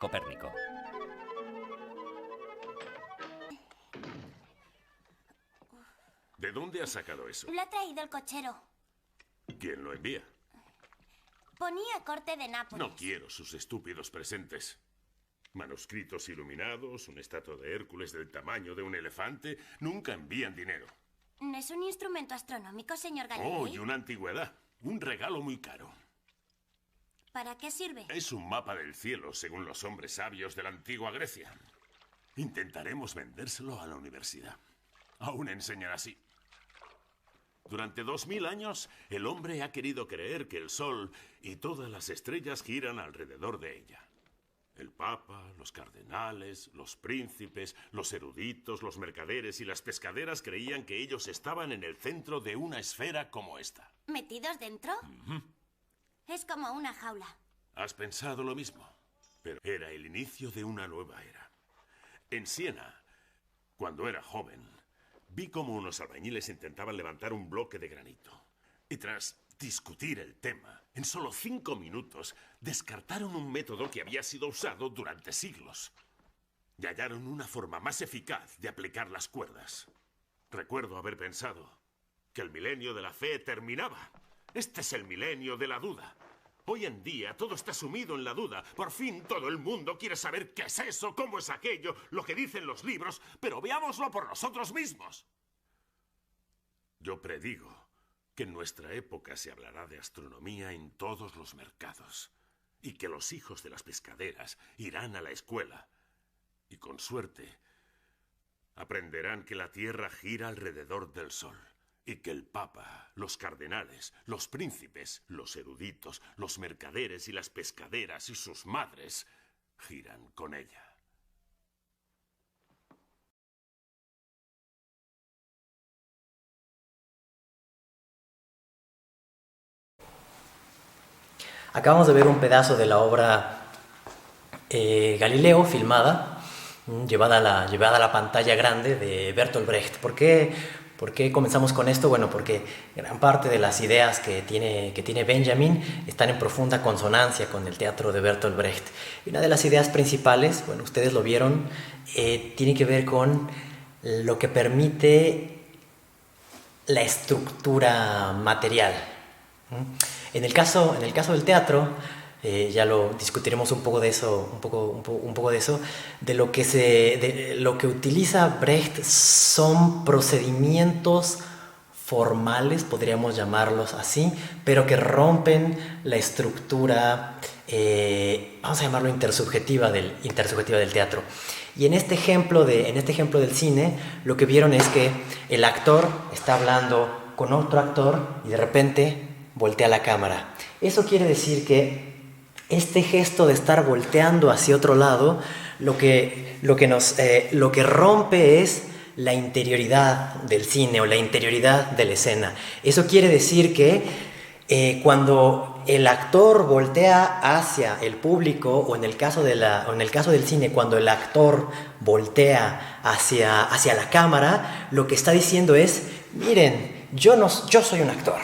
Copérnico. ¿De dónde has sacado eso? Lo ha traído el cochero. ¿Quién lo envía? Ponía corte de Nápoles. No quiero sus estúpidos presentes. Manuscritos iluminados, una estatua de Hércules del tamaño de un elefante, nunca envían dinero. ¿No es un instrumento astronómico, señor Galilei? Oh, y una antigüedad. Un regalo muy caro. ¿Para qué sirve? Es un mapa del cielo, según los hombres sabios de la antigua Grecia. Intentaremos vendérselo a la universidad. Aún enseñan así. Durante 2000 años, el hombre ha querido creer que el sol y todas las estrellas giran alrededor de ella. El papa, los cardenales, los príncipes, los eruditos, los mercaderes y las pescaderas creían que ellos estaban en el centro de una esfera como esta. ¿Metidos dentro? Es como una jaula. Has pensado lo mismo, pero era el inicio de una nueva era. En Siena, cuando era joven, vi cómo unos albañiles intentaban levantar un bloque de granito. Y tras discutir el tema, en solo 5 minutos, descartaron un método que había sido usado durante siglos. Y hallaron una forma más eficaz de aplicar las cuerdas. Recuerdo haber pensado que el milenio de la fe terminaba. Este es el milenio de la duda. Hoy en día todo está sumido en la duda. Por fin todo el mundo quiere saber qué es eso, cómo es aquello, lo que dicen los libros, pero veámoslo por nosotros mismos. Yo predigo que en nuestra época se hablará de astronomía en todos los mercados y que los hijos de las pescaderas irán a la escuela y, con suerte, aprenderán que la Tierra gira alrededor del Sol. Y que el Papa, los cardenales, los príncipes, los eruditos, los mercaderes y las pescaderas y sus madres giran con ella. Acabamos de ver un pedazo de la obra Galileo, filmada, llevada a la pantalla grande de Bertolt Brecht. ¿Por qué comenzamos con esto? Bueno, porque gran parte de las ideas que tiene Benjamin están en profunda consonancia con el teatro de Bertolt Brecht. Y una de las ideas principales, bueno, ustedes lo vieron, tiene que ver con lo que permite la estructura material. En el caso del teatro, ya lo discutiremos un poco de eso, de lo que utiliza Brecht son procedimientos formales, podríamos llamarlos así, pero que rompen la estructura, vamos a llamarlo intersubjetiva del teatro. Y en este ejemplo del cine, lo que vieron es que el actor está hablando con otro actor y de repente voltea la cámara. Eso quiere decir que este gesto de estar volteando hacia otro lado, lo que rompe es la interioridad del cine o la interioridad de la escena. Eso quiere decir que cuando el actor voltea hacia el público, o en el caso del cine, cuando el actor voltea hacia la cámara, lo que está diciendo es: miren, yo soy un actor,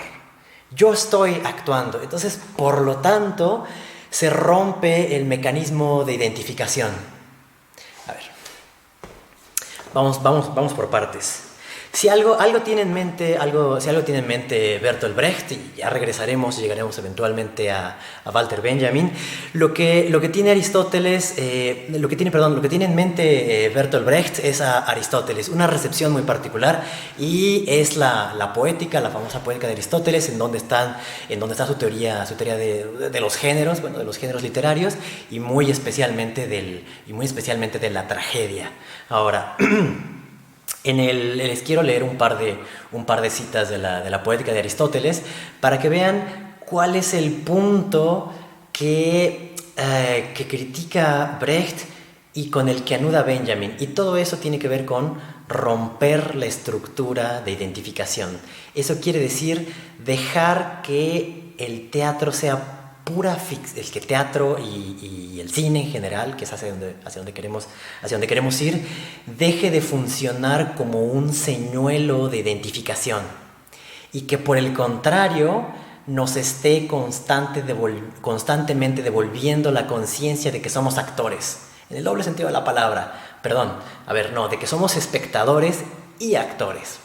yo estoy actuando. Entonces, por lo tanto, se rompe el mecanismo de identificación. A ver, vamos por partes. Si algo tiene en mente Bertolt Brecht, y ya llegaremos eventualmente a Walter Benjamin, lo que tiene en mente Bertolt Brecht es a Aristóteles, una recepción muy particular, y es la poética, la famosa poética de Aristóteles, en donde está su teoría de los géneros, bueno, de los géneros literarios, y muy especialmente de la tragedia. Ahora, les quiero leer un par de citas de la poética de Aristóteles para que vean cuál es el punto que critica Brecht y con el que anuda Benjamin. Y todo eso tiene que ver con romper la estructura de identificación. Eso quiere decir dejar que el teatro sea pura ficción, el que el teatro y el cine en general, que es hacia donde queremos ir, deje de funcionar como un señuelo de identificación, y que por el contrario nos esté constantemente devolviendo la conciencia de que somos actores, en el doble sentido de la palabra, de que somos espectadores y actores.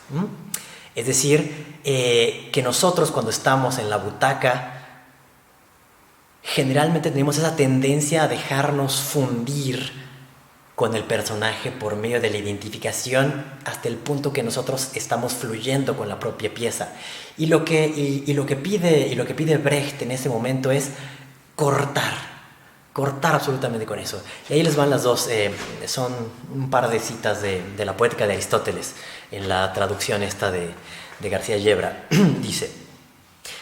Es decir, que nosotros cuando estamos en la butaca, generalmente tenemos esa tendencia a dejarnos fundir con el personaje por medio de la identificación hasta el punto que nosotros estamos fluyendo con la propia pieza. Y lo que pide Brecht en ese momento es cortar absolutamente con eso. Y ahí les van las dos, son un par de citas de la Poética de Aristóteles, en la traducción esta de García Yebra. Dice: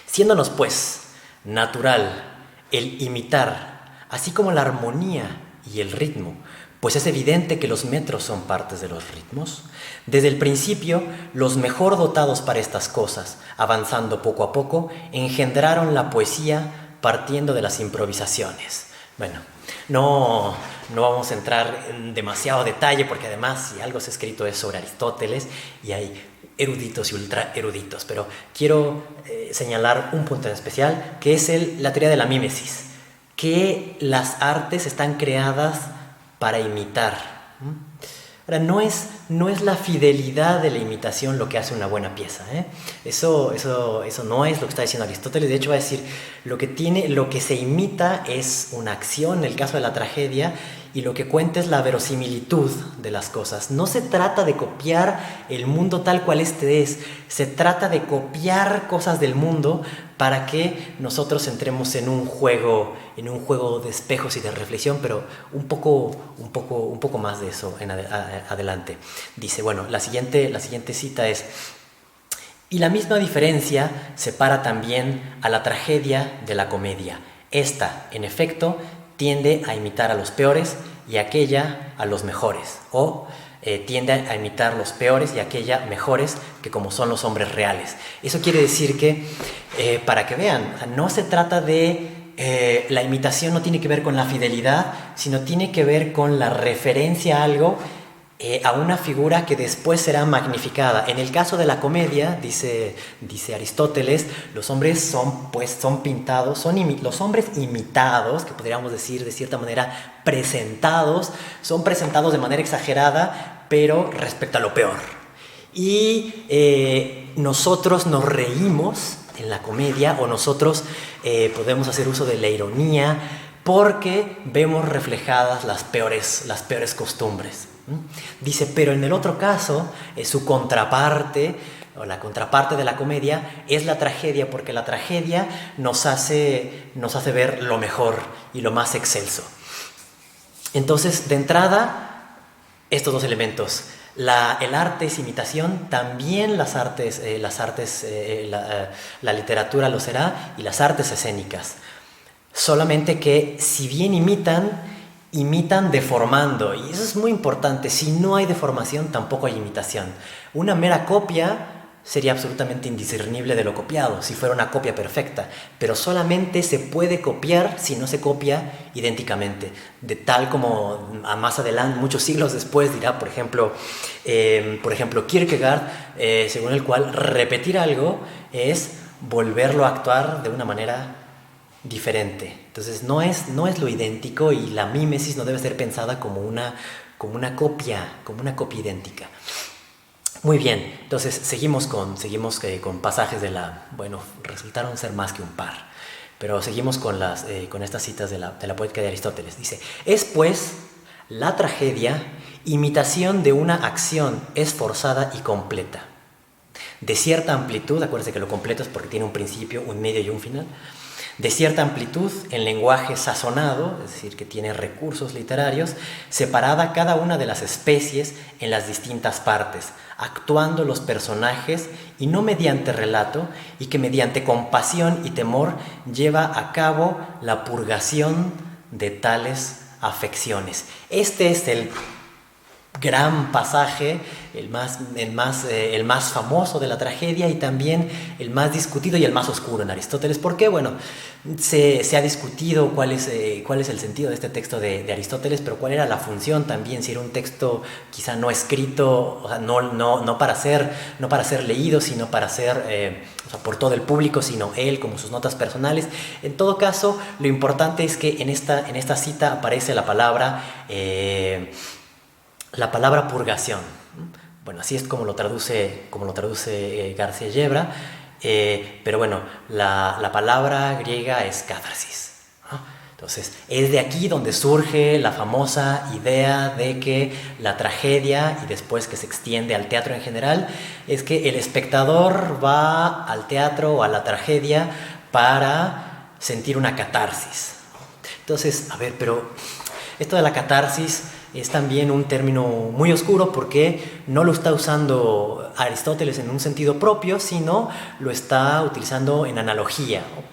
siéndonos pues natural el imitar, así como la armonía y el ritmo, pues es evidente que los metros son partes de los ritmos. Desde el principio, los mejor dotados para estas cosas, avanzando poco a poco, engendraron la poesía partiendo de las improvisaciones. Bueno, no vamos a entrar en demasiado detalle, porque además, si algo se ha escrito es sobre Aristóteles, y hay eruditos y ultra eruditos, pero quiero señalar un punto en especial, que es la teoría de la mímesis, que las artes están creadas para imitar. Ahora, no es la fidelidad de la imitación lo que hace una buena pieza, ¿eh? Eso no es lo que está diciendo Aristóteles. De hecho, va a decir, lo que se imita es una acción, en el caso de la tragedia, y lo que cuenta es la verosimilitud de las cosas. No se trata de copiar el mundo tal cual este es, se trata de copiar cosas del mundo para que nosotros entremos en un juego de espejos y de reflexión, pero un poco más de eso adelante. Dice, bueno, la siguiente cita es: y la misma diferencia separa también a la tragedia de la comedia. Esta, en efecto, tiende a imitar a los peores y aquella a los mejores, o tiende a imitar los peores y aquella mejores, que como son los hombres reales. Eso quiere decir que, para que vean, no se trata de la imitación, no tiene que ver con la fidelidad, sino tiene que ver con la referencia a algo, a una figura que después será magnificada. En el caso de la comedia, dice Aristóteles, los hombres son pintados, los hombres imitados, que podríamos decir de cierta manera presentados, son presentados de manera exagerada, pero respecto a lo peor. Y nosotros nos reímos en la comedia, o nosotros podemos hacer uso de la ironía, porque vemos reflejadas las peores costumbres. Dice, pero en el otro caso, su contraparte, o la contraparte de la comedia, es la tragedia, porque la tragedia nos hace ver lo mejor y lo más excelso. Entonces, de entrada, estos dos elementos. El arte es imitación, también la literatura lo será, y las artes escénicas. Solamente que, si bien imitan deformando, y eso es muy importante. Si no hay deformación, tampoco hay imitación. Una mera copia sería absolutamente indiscernible de lo copiado, si fuera una copia perfecta, pero solamente se puede copiar si no se copia idénticamente, de tal como más adelante, muchos siglos después, dirá, por ejemplo Kierkegaard, según el cual repetir algo es volverlo a actuar de una manera diferente. Entonces no es lo idéntico, y la mímesis no debe ser pensada como una copia idéntica. Muy bien, entonces seguimos con pasajes resultaron ser más que un par, pero seguimos con estas citas de la Poética de Aristóteles. Dice: es pues la tragedia imitación de una acción esforzada y completa, de cierta amplitud. Acuérdense que lo completo es porque tiene un principio, un medio y un final. De cierta amplitud, en lenguaje sazonado, es decir, que tiene recursos literarios, separada cada una de las especies en las distintas partes, actuando los personajes, y no mediante relato, y que mediante compasión y temor lleva a cabo la purgación de tales afecciones. Este es gran pasaje, el más famoso de la tragedia y también el más discutido y el más oscuro en Aristóteles. ¿Por qué? Bueno, se ha discutido cuál es el sentido de este texto de Aristóteles, pero cuál era la función también, si era un texto quizá no escrito, o sea, no para ser leído, sino para ser por todo el público, sino él como sus notas personales. En todo caso, lo importante es que en esta cita aparece la palabra purgación. Bueno, así es como lo traduce García Yebra, pero bueno, la palabra griega es catarsis, ¿no? Entonces, es de aquí donde surge la famosa idea de que la tragedia, y después que se extiende al teatro en general, es que el espectador va al teatro o a la tragedia para sentir una catarsis. Entonces, a ver, pero esto de la catarsis es también un término muy oscuro porque no lo está usando Aristóteles en un sentido propio, sino lo está utilizando en analogía, ¿no?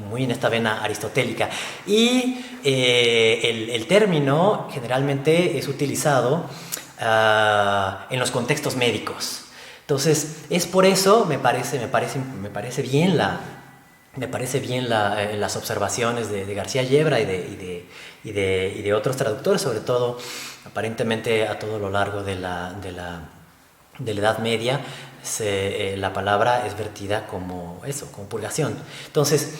Muy en esta vena aristotélica. Y el término generalmente es utilizado en los contextos médicos. Entonces, es por eso, me parece bien las observaciones de García Yebra y de otros traductores, sobre todo aparentemente a todo lo largo de la Edad Media, la palabra es vertida como purgación. Entonces,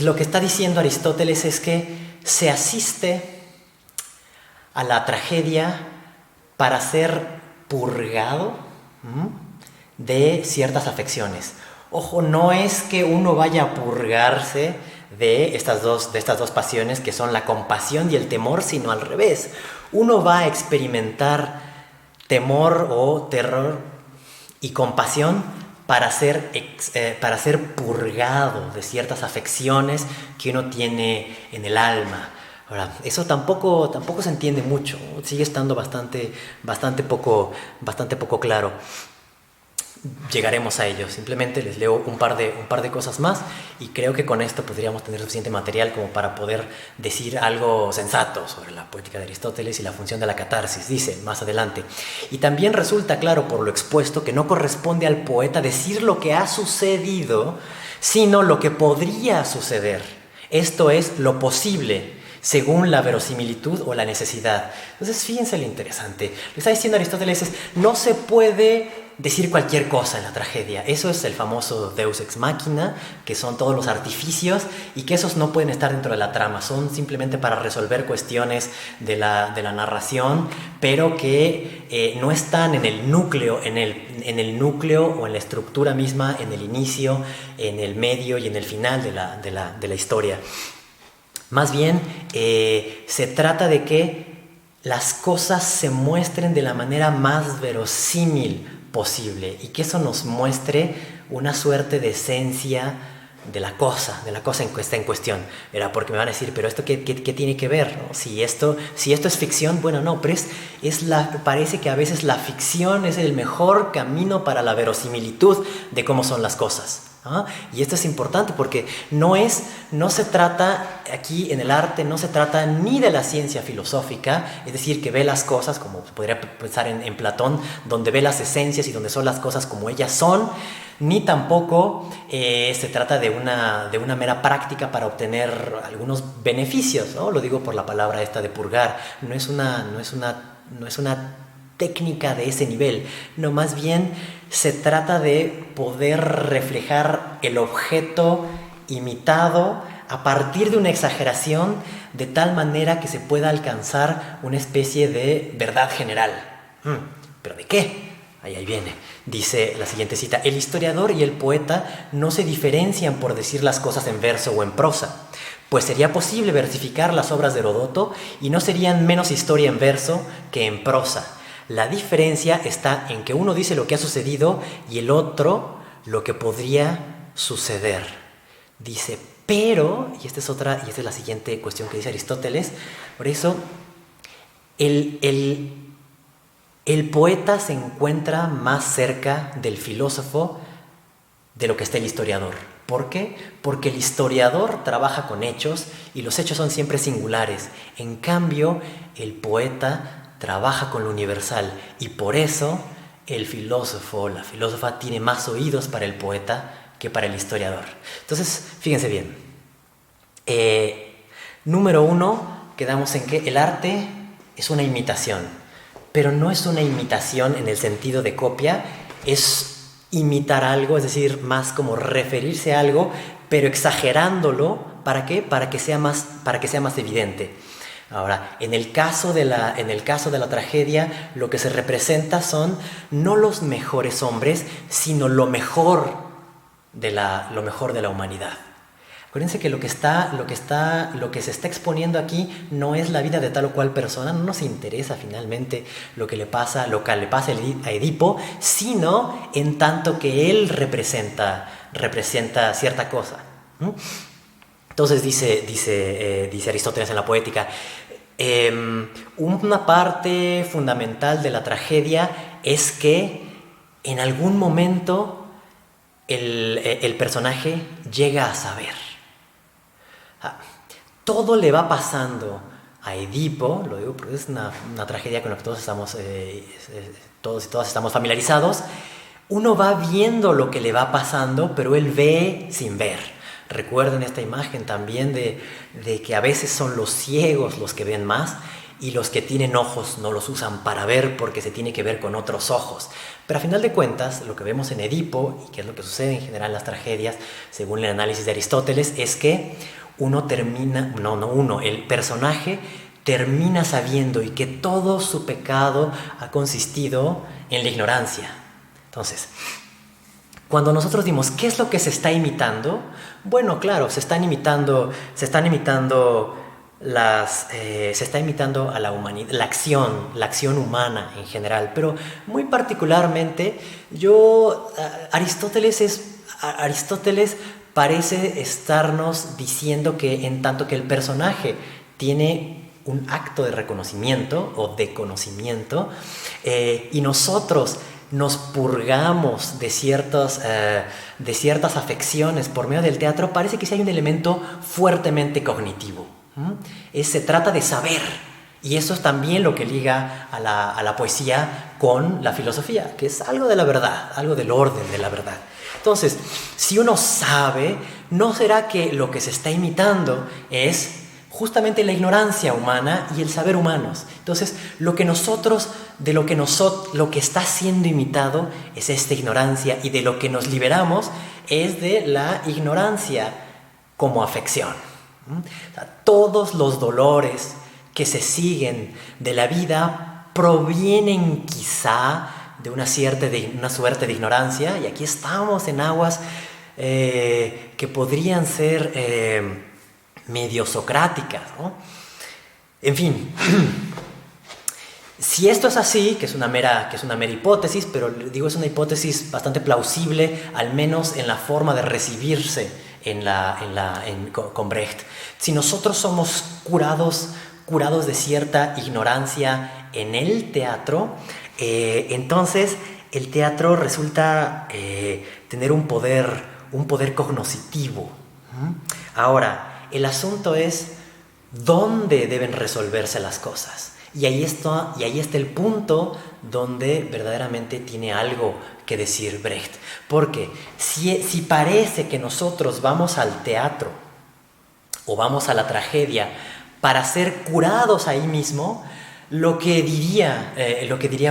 lo que está diciendo Aristóteles es que se asiste a la tragedia para ser purgado de ciertas afecciones. Ojo, no es que uno vaya a purgarse de estas dos pasiones que son la compasión y el temor, sino al revés. Uno va a experimentar temor o terror y compasión para ser purgado de ciertas afecciones que uno tiene en el alma. Ahora, eso tampoco se entiende mucho, sigue estando bastante poco claro. Llegaremos a ello. Simplemente les leo un par de cosas más y creo que con esto podríamos tener suficiente material como para poder decir algo sensato sobre la poética de Aristóteles y la función de la catarsis. Dice más adelante: y también resulta claro por lo expuesto que no corresponde al poeta decir lo que ha sucedido, sino lo que podría suceder. Esto es lo posible, según la verosimilitud o la necesidad. Entonces, fíjense lo interesante. Lo que está diciendo Aristóteles es: no se puede decir cualquier cosa en la tragedia. Eso es el famoso Deus ex machina, que son todos los artificios y que esos no pueden estar dentro de la trama, son simplemente para resolver cuestiones de la narración, pero que no están en el núcleo, en el núcleo o en la estructura misma, en el inicio, en el medio y en el final de la historia. Más bien, se trata de que las cosas se muestren de la manera más verosímil posible y que eso nos muestre una suerte de esencia de la cosa en que está en cuestión. Porque me van a decir, pero ¿esto qué tiene que ver, ¿no? Si esto es ficción, bueno, no, pero parece que a veces la ficción es el mejor camino para la verosimilitud de cómo son las cosas. ¿Ah? Y esto es importante porque no se trata aquí en el arte, no se trata ni de la ciencia filosófica, es decir, que ve las cosas como podría pensar en Platón, donde ve las esencias y donde son las cosas como ellas son, ni tampoco se trata de una mera práctica para obtener algunos beneficios, ¿no? Lo digo por la palabra esta de purgar, no es una técnica de ese nivel, no, más bien se trata de poder reflejar el objeto imitado a partir de una exageración de tal manera que se pueda alcanzar una especie de verdad general. ¿Pero de qué? Ahí viene. Dice la siguiente cita: el historiador y el poeta no se diferencian por decir las cosas en verso o en prosa, pues sería posible versificar las obras de Heródoto y no serían menos historia en verso que en prosa. La diferencia está en que uno dice lo que ha sucedido y el otro lo que podría suceder. Dice, pero, y esta es la siguiente cuestión que dice Aristóteles, por eso el poeta se encuentra más cerca del filósofo de lo que está el historiador. ¿Por qué? Porque el historiador trabaja con hechos y los hechos son siempre singulares. En cambio, el poeta trabaja con lo universal y por eso el filósofo, la filósofa tiene más oídos para el poeta que para el historiador. Entonces, fíjense bien. Número 1, quedamos en que el arte es una imitación, pero no es una imitación en el sentido de copia, es imitar algo, es decir, más como referirse a algo, pero exagerándolo. ¿Para qué? Para que sea más evidente. Ahora, en el caso de la tragedia, lo que se representa son no los mejores hombres, sino lo mejor de la humanidad. Acuérdense que lo que se está exponiendo aquí no es la vida de tal o cual persona, no nos interesa finalmente lo que le pasa a Edipo, sino en tanto que él representa cierta cosa. Entonces dice Aristóteles en la Poética, una parte fundamental de la tragedia es que en algún momento el personaje llega a saber. Todo le va pasando a Edipo, lo digo porque es una tragedia con la que todos y todas estamos familiarizados. Uno va viendo lo que le va pasando, pero él ve sin ver. Recuerden esta imagen también de que a veces son los ciegos los que ven más y los que tienen ojos no los usan para ver porque se tiene que ver con otros ojos. Pero a final de cuentas, lo que vemos en Edipo, y que es lo que sucede en general en las tragedias, según el análisis de Aristóteles, es que el personaje termina sabiendo y que todo su pecado ha consistido en la ignorancia. Entonces, cuando nosotros dimos ¿qué es lo que se está imitando? Bueno, claro, se está imitando a la humanidad, la acción humana en general, pero muy particularmente Aristóteles parece estarnos diciendo que en tanto que el personaje tiene un acto de reconocimiento o de conocimiento y nosotros nos purgamos de ciertas afecciones por medio del teatro, parece que sí hay un elemento fuertemente cognitivo. Se trata de saber, y eso es también lo que liga a la poesía con la filosofía, que es algo de la verdad, algo del orden de la verdad. Entonces, si uno sabe, ¿no será que lo que se está imitando es justamente la ignorancia humana y el saber humanos? Entonces, lo que está siendo imitado es esta ignorancia, y de lo que nos liberamos es de la ignorancia como afección. O sea, todos los dolores que se siguen de la vida provienen quizá de una suerte de ignorancia, y aquí estamos en aguas que podrían ser medio socráticas, ¿no? En fin, si esto es así, que es una mera hipótesis, pero digo, es una hipótesis bastante plausible, al menos en la forma de recibirse con Brecht. Si nosotros somos curados de cierta ignorancia en el teatro, entonces el teatro resulta tener un poder cognoscitivo. Ahora, el asunto es dónde deben resolverse las cosas. Y ahí está el punto donde verdaderamente tiene algo que decir Brecht. Porque si parece que nosotros vamos al teatro o vamos a la tragedia para ser curados ahí mismo, lo que diría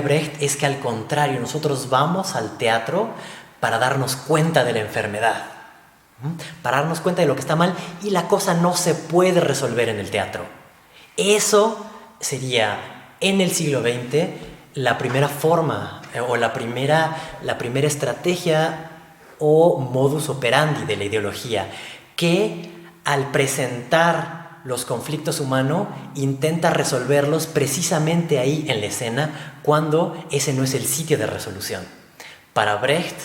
Brecht es que al contrario, nosotros vamos al teatro para darnos cuenta de la enfermedad, para darnos cuenta de lo que está mal, y la cosa no se puede resolver en el teatro. Eso sería en el siglo XX la primera forma o la primera estrategia o modus operandi de la ideología, que al presentar los conflictos humanos intenta resolverlos precisamente ahí en la escena, cuando ese no es el sitio de resolución. Para Brecht,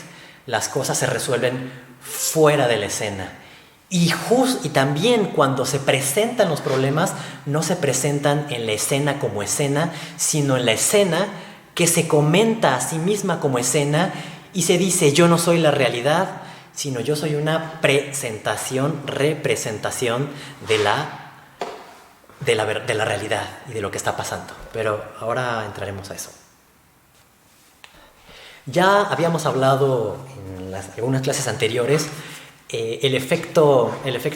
las cosas se resuelven fuera de la escena. Y también cuando se presentan los problemas, no se presentan en la escena como escena, sino en la escena que se comenta a sí misma como escena, y se dice: yo no soy la realidad, sino yo soy una representación de la realidad y de lo que está pasando. Pero ahora entraremos a eso. Ya habíamos hablado en algunas clases anteriores el efecto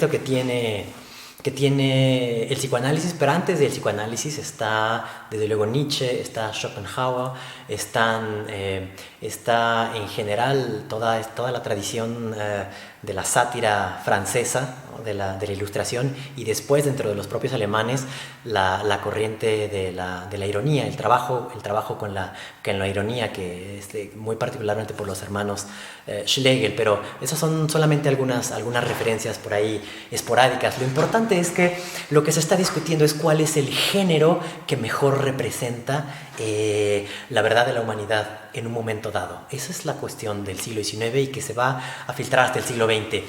que tiene el psicoanálisis, pero antes del psicoanálisis está desde luego Nietzsche, está Schopenhauer, está en general toda la tradición de la sátira francesa, ¿no? de la Ilustración, y después dentro de los propios alemanes la corriente de la ironía, el trabajo con la ironía, que es muy particularmente por los hermanos Schlegel, pero esas son solamente algunas referencias por ahí esporádicas. Lo importante es que lo que se está discutiendo es cuál es el género que mejor representa la verdad de la humanidad en un momento dado. Esa es la cuestión del siglo XIX y que se va a filtrar hasta el siglo XX.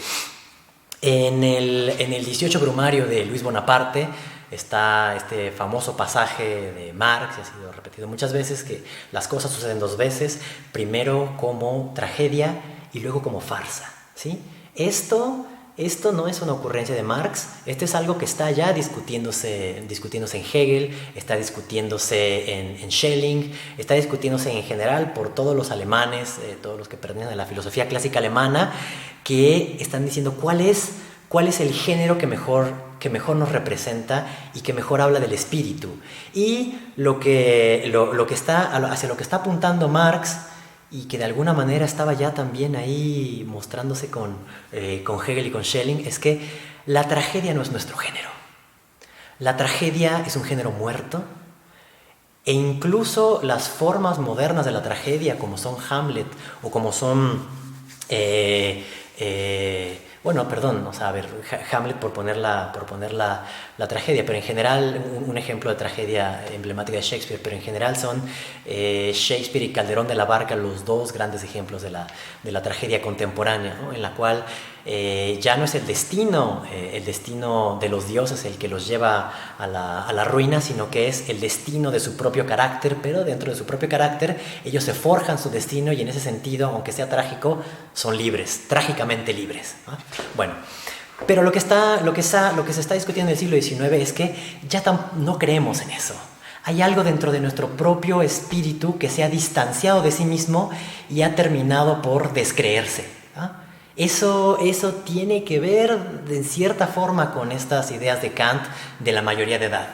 En el 18 Brumario de Luis Bonaparte está este famoso pasaje de Marx, y ha sido repetido muchas veces, que las cosas suceden dos veces, primero como tragedia y luego como farsa, ¿sí? Esto no es una ocurrencia de Marx, esto es algo que está ya discutiéndose en Hegel, está discutiéndose en Schelling, está discutiéndose en general por todos los alemanes, todos los que pertenecen a la filosofía clásica alemana, que están diciendo cuál es el género que mejor nos representa y que mejor habla del espíritu. Y hacia lo que está apuntando Marx, y que de alguna manera estaba ya también ahí mostrándose con Hegel y con Schelling, es que la tragedia no es nuestro género. La tragedia es un género muerto, e incluso las formas modernas de la tragedia, como son Hamlet o como son... Hamlet por poner la tragedia, pero en general, un ejemplo de tragedia emblemática de Shakespeare, pero en general son Shakespeare y Calderón de la Barca los dos grandes ejemplos de la tragedia contemporánea, ¿no? En la cual ya no es el destino de los dioses el que los lleva a la ruina, sino que es el destino de su propio carácter, pero dentro de su propio carácter ellos se forjan su destino y en ese sentido, aunque sea trágico, son libres, trágicamente libres, ¿no? Bueno, pero lo que se está discutiendo en el siglo XIX es que ya no creemos en eso. Hay algo dentro de nuestro propio espíritu que se ha distanciado de sí mismo y ha terminado por descreerse, ¿no? Eso tiene que ver en cierta forma con estas ideas de Kant de la mayoría de edad,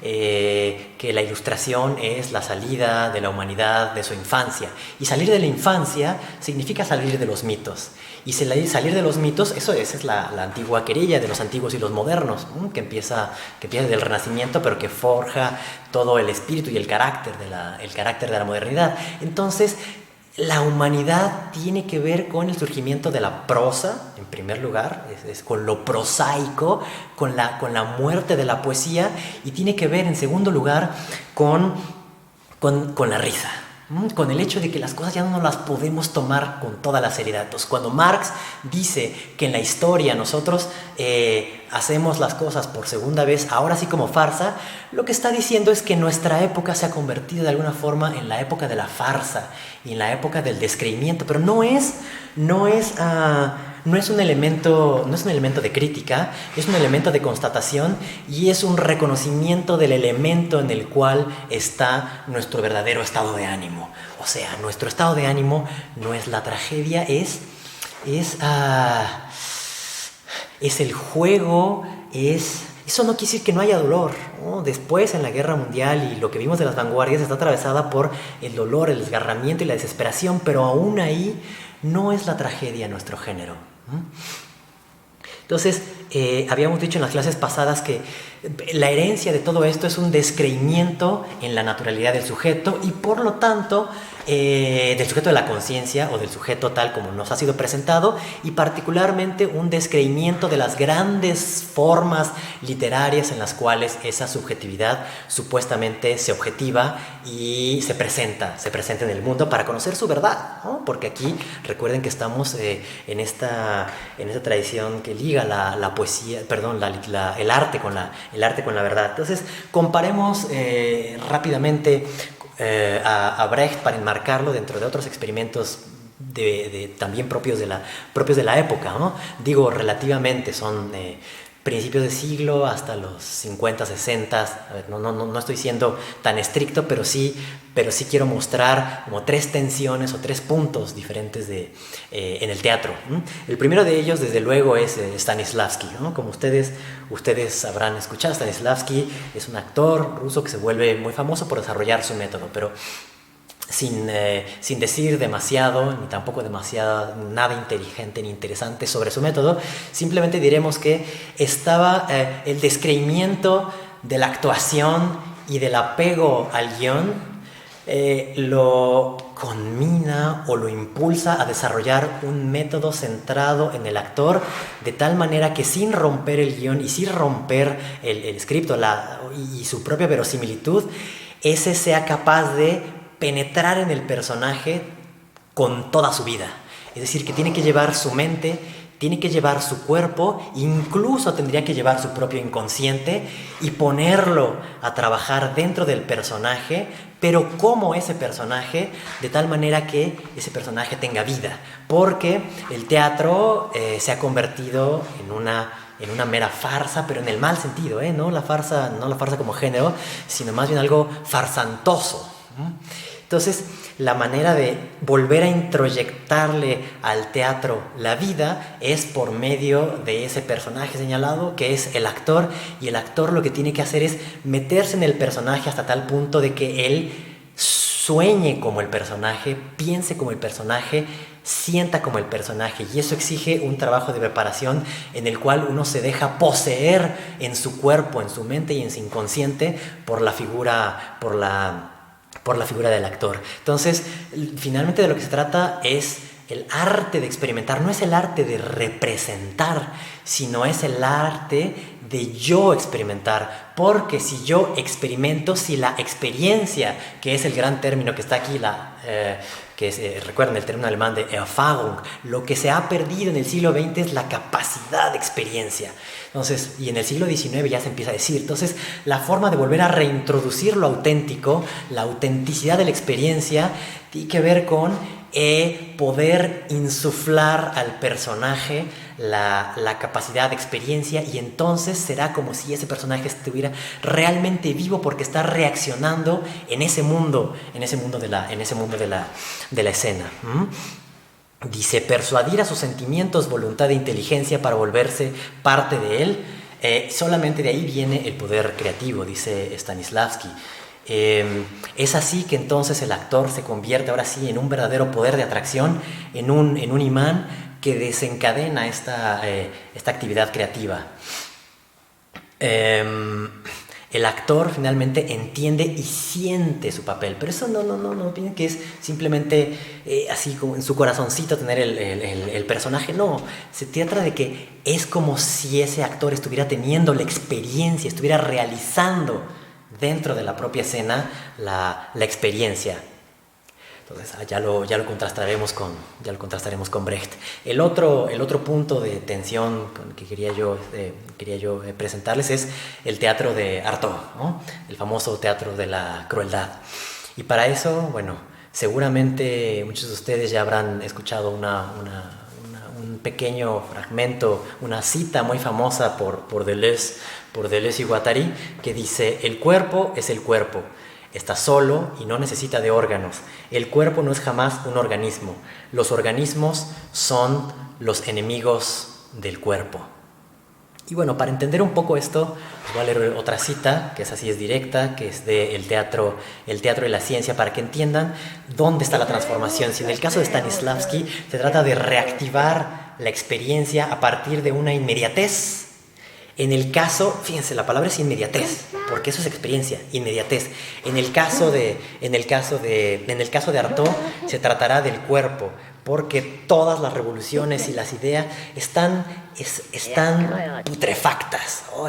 que la Ilustración es la salida de la humanidad de su infancia, y salir de la infancia significa salir de los mitos, y salir de los mitos, esa es la antigua querella de los antiguos y los modernos, que empieza del Renacimiento, pero que forja todo el espíritu y el carácter de la modernidad. Entonces, la humanidad tiene que ver con el surgimiento de la prosa, en primer lugar, es con lo prosaico, con la muerte de la poesía, y tiene que ver, en segundo lugar, con la risa, con el hecho de que las cosas ya no las podemos tomar con toda la seriedad. Entonces, cuando Marx dice que en la historia nosotros hacemos las cosas por segunda vez, ahora sí como farsa, lo que está diciendo es que nuestra época se ha convertido de alguna forma en la época de la farsa y en la época del descreimiento, pero no es un elemento de crítica, es un elemento de constatación y es un reconocimiento del elemento en el cual está nuestro verdadero estado de ánimo. O sea, nuestro estado de ánimo no es la tragedia, es el juego, eso no quiere decir que no haya dolor, ¿no? Después, en la Guerra Mundial, y lo que vimos de las vanguardias, está atravesada por el dolor, el desgarramiento y la desesperación, pero aún ahí no es la tragedia nuestro género. Entonces, habíamos dicho en las clases pasadas que la herencia de todo esto es un descreimiento en la naturalidad del sujeto y por lo tanto del sujeto de la conciencia o del sujeto tal como nos ha sido presentado, y particularmente un descreimiento de las grandes formas literarias en las cuales esa subjetividad supuestamente se objetiva y se presenta en el mundo para conocer su verdad, ¿no? Porque aquí recuerden que estamos en esta tradición que liga la poesía, el arte con la verdad. Entonces, comparemos rápidamente a Brecht para enmarcarlo dentro de otros experimentos también propios de la época, ¿no? Digo, relativamente, son principios de siglo hasta los 50, 60. A ver, no estoy siendo tan estricto, pero sí quiero mostrar como 3 tensiones o 3 puntos diferentes en el teatro. El primero de ellos, desde luego, es Stanislavski, ¿no? Como ustedes habrán escuchado, Stanislavski es un actor ruso que se vuelve muy famoso por desarrollar su método, pero sin decir demasiado, ni tampoco nada inteligente ni interesante sobre su método, simplemente diremos que estaba el descreimiento de la actuación y del apego al guión, lo conmina o lo impulsa a desarrollar un método centrado en el actor, de tal manera que sin romper el guión y sin romper el script y su propia verosimilitud, ese sea capaz de penetrar en el personaje con toda su vida. Es decir, que tiene que llevar su mente, tiene que llevar su cuerpo, incluso tendría que llevar su propio inconsciente y ponerlo a trabajar dentro del personaje, pero como ese personaje, de tal manera que ese personaje tenga vida. Porque el teatro se ha convertido en una mera farsa, pero en el mal sentido, no la farsa como género, sino más bien algo farsantoso. Entonces, la manera de volver a introyectarle al teatro la vida es por medio de ese personaje señalado, que es el actor, y el actor lo que tiene que hacer es meterse en el personaje hasta tal punto de que él sueñe como el personaje, piense como el personaje, sienta como el personaje, y eso exige un trabajo de preparación en el cual uno se deja poseer en su cuerpo, en su mente y en su inconsciente por la figura del actor. Entonces, finalmente de lo que se trata es el arte de experimentar, no es el arte de representar, sino es el arte de yo experimentar, porque si yo experimento, si la experiencia, que es el gran término que está aquí, recuerden el término alemán de Erfahrung, lo que se ha perdido en el siglo XX es la capacidad de experiencia. Entonces, y en el siglo XIX ya se empieza a decir, entonces la forma de volver a reintroducir lo auténtico, la autenticidad de la experiencia, tiene que ver con poder insuflar al personaje la capacidad de experiencia, y entonces será como si ese personaje estuviera realmente vivo porque está reaccionando en ese mundo de la escena. Dice, persuadir a sus sentimientos, voluntad e inteligencia para volverse parte de él. Solamente de ahí viene el poder creativo, dice Stanislavski. Es así que entonces el actor se convierte ahora sí en un verdadero poder de atracción, en un imán que desencadena esta actividad creativa. El actor finalmente entiende y siente su papel, pero eso no piensen que es simplemente así como en su corazoncito tener el personaje. No, se trata de que es como si ese actor estuviera teniendo la experiencia, estuviera realizando dentro de la propia escena la experiencia. Entonces ya lo contrastaremos con Brecht. El otro punto de tensión que quería yo presentarles es el teatro de Artaud, ¿no? El famoso teatro de la crueldad. Y para eso, bueno, seguramente muchos de ustedes ya habrán escuchado un pequeño fragmento, una cita muy famosa por Deleuze y Guattari, que dice: el cuerpo es el cuerpo. Está solo y no necesita de órganos. El cuerpo no es jamás un organismo. Los organismos son los enemigos del cuerpo. Y bueno, para entender un poco esto, os voy a leer otra cita, que es directa, que es de El teatro y la ciencia, para que entiendan dónde está la transformación. Si en el caso de Stanislavski se trata de reactivar la experiencia a partir de una inmediatez, en el caso, fíjense, la palabra es inmediatez, porque eso es experiencia, inmediatez. En el caso de Artaud se tratará del cuerpo, porque todas las revoluciones y las ideas están putrefactas, ¿no?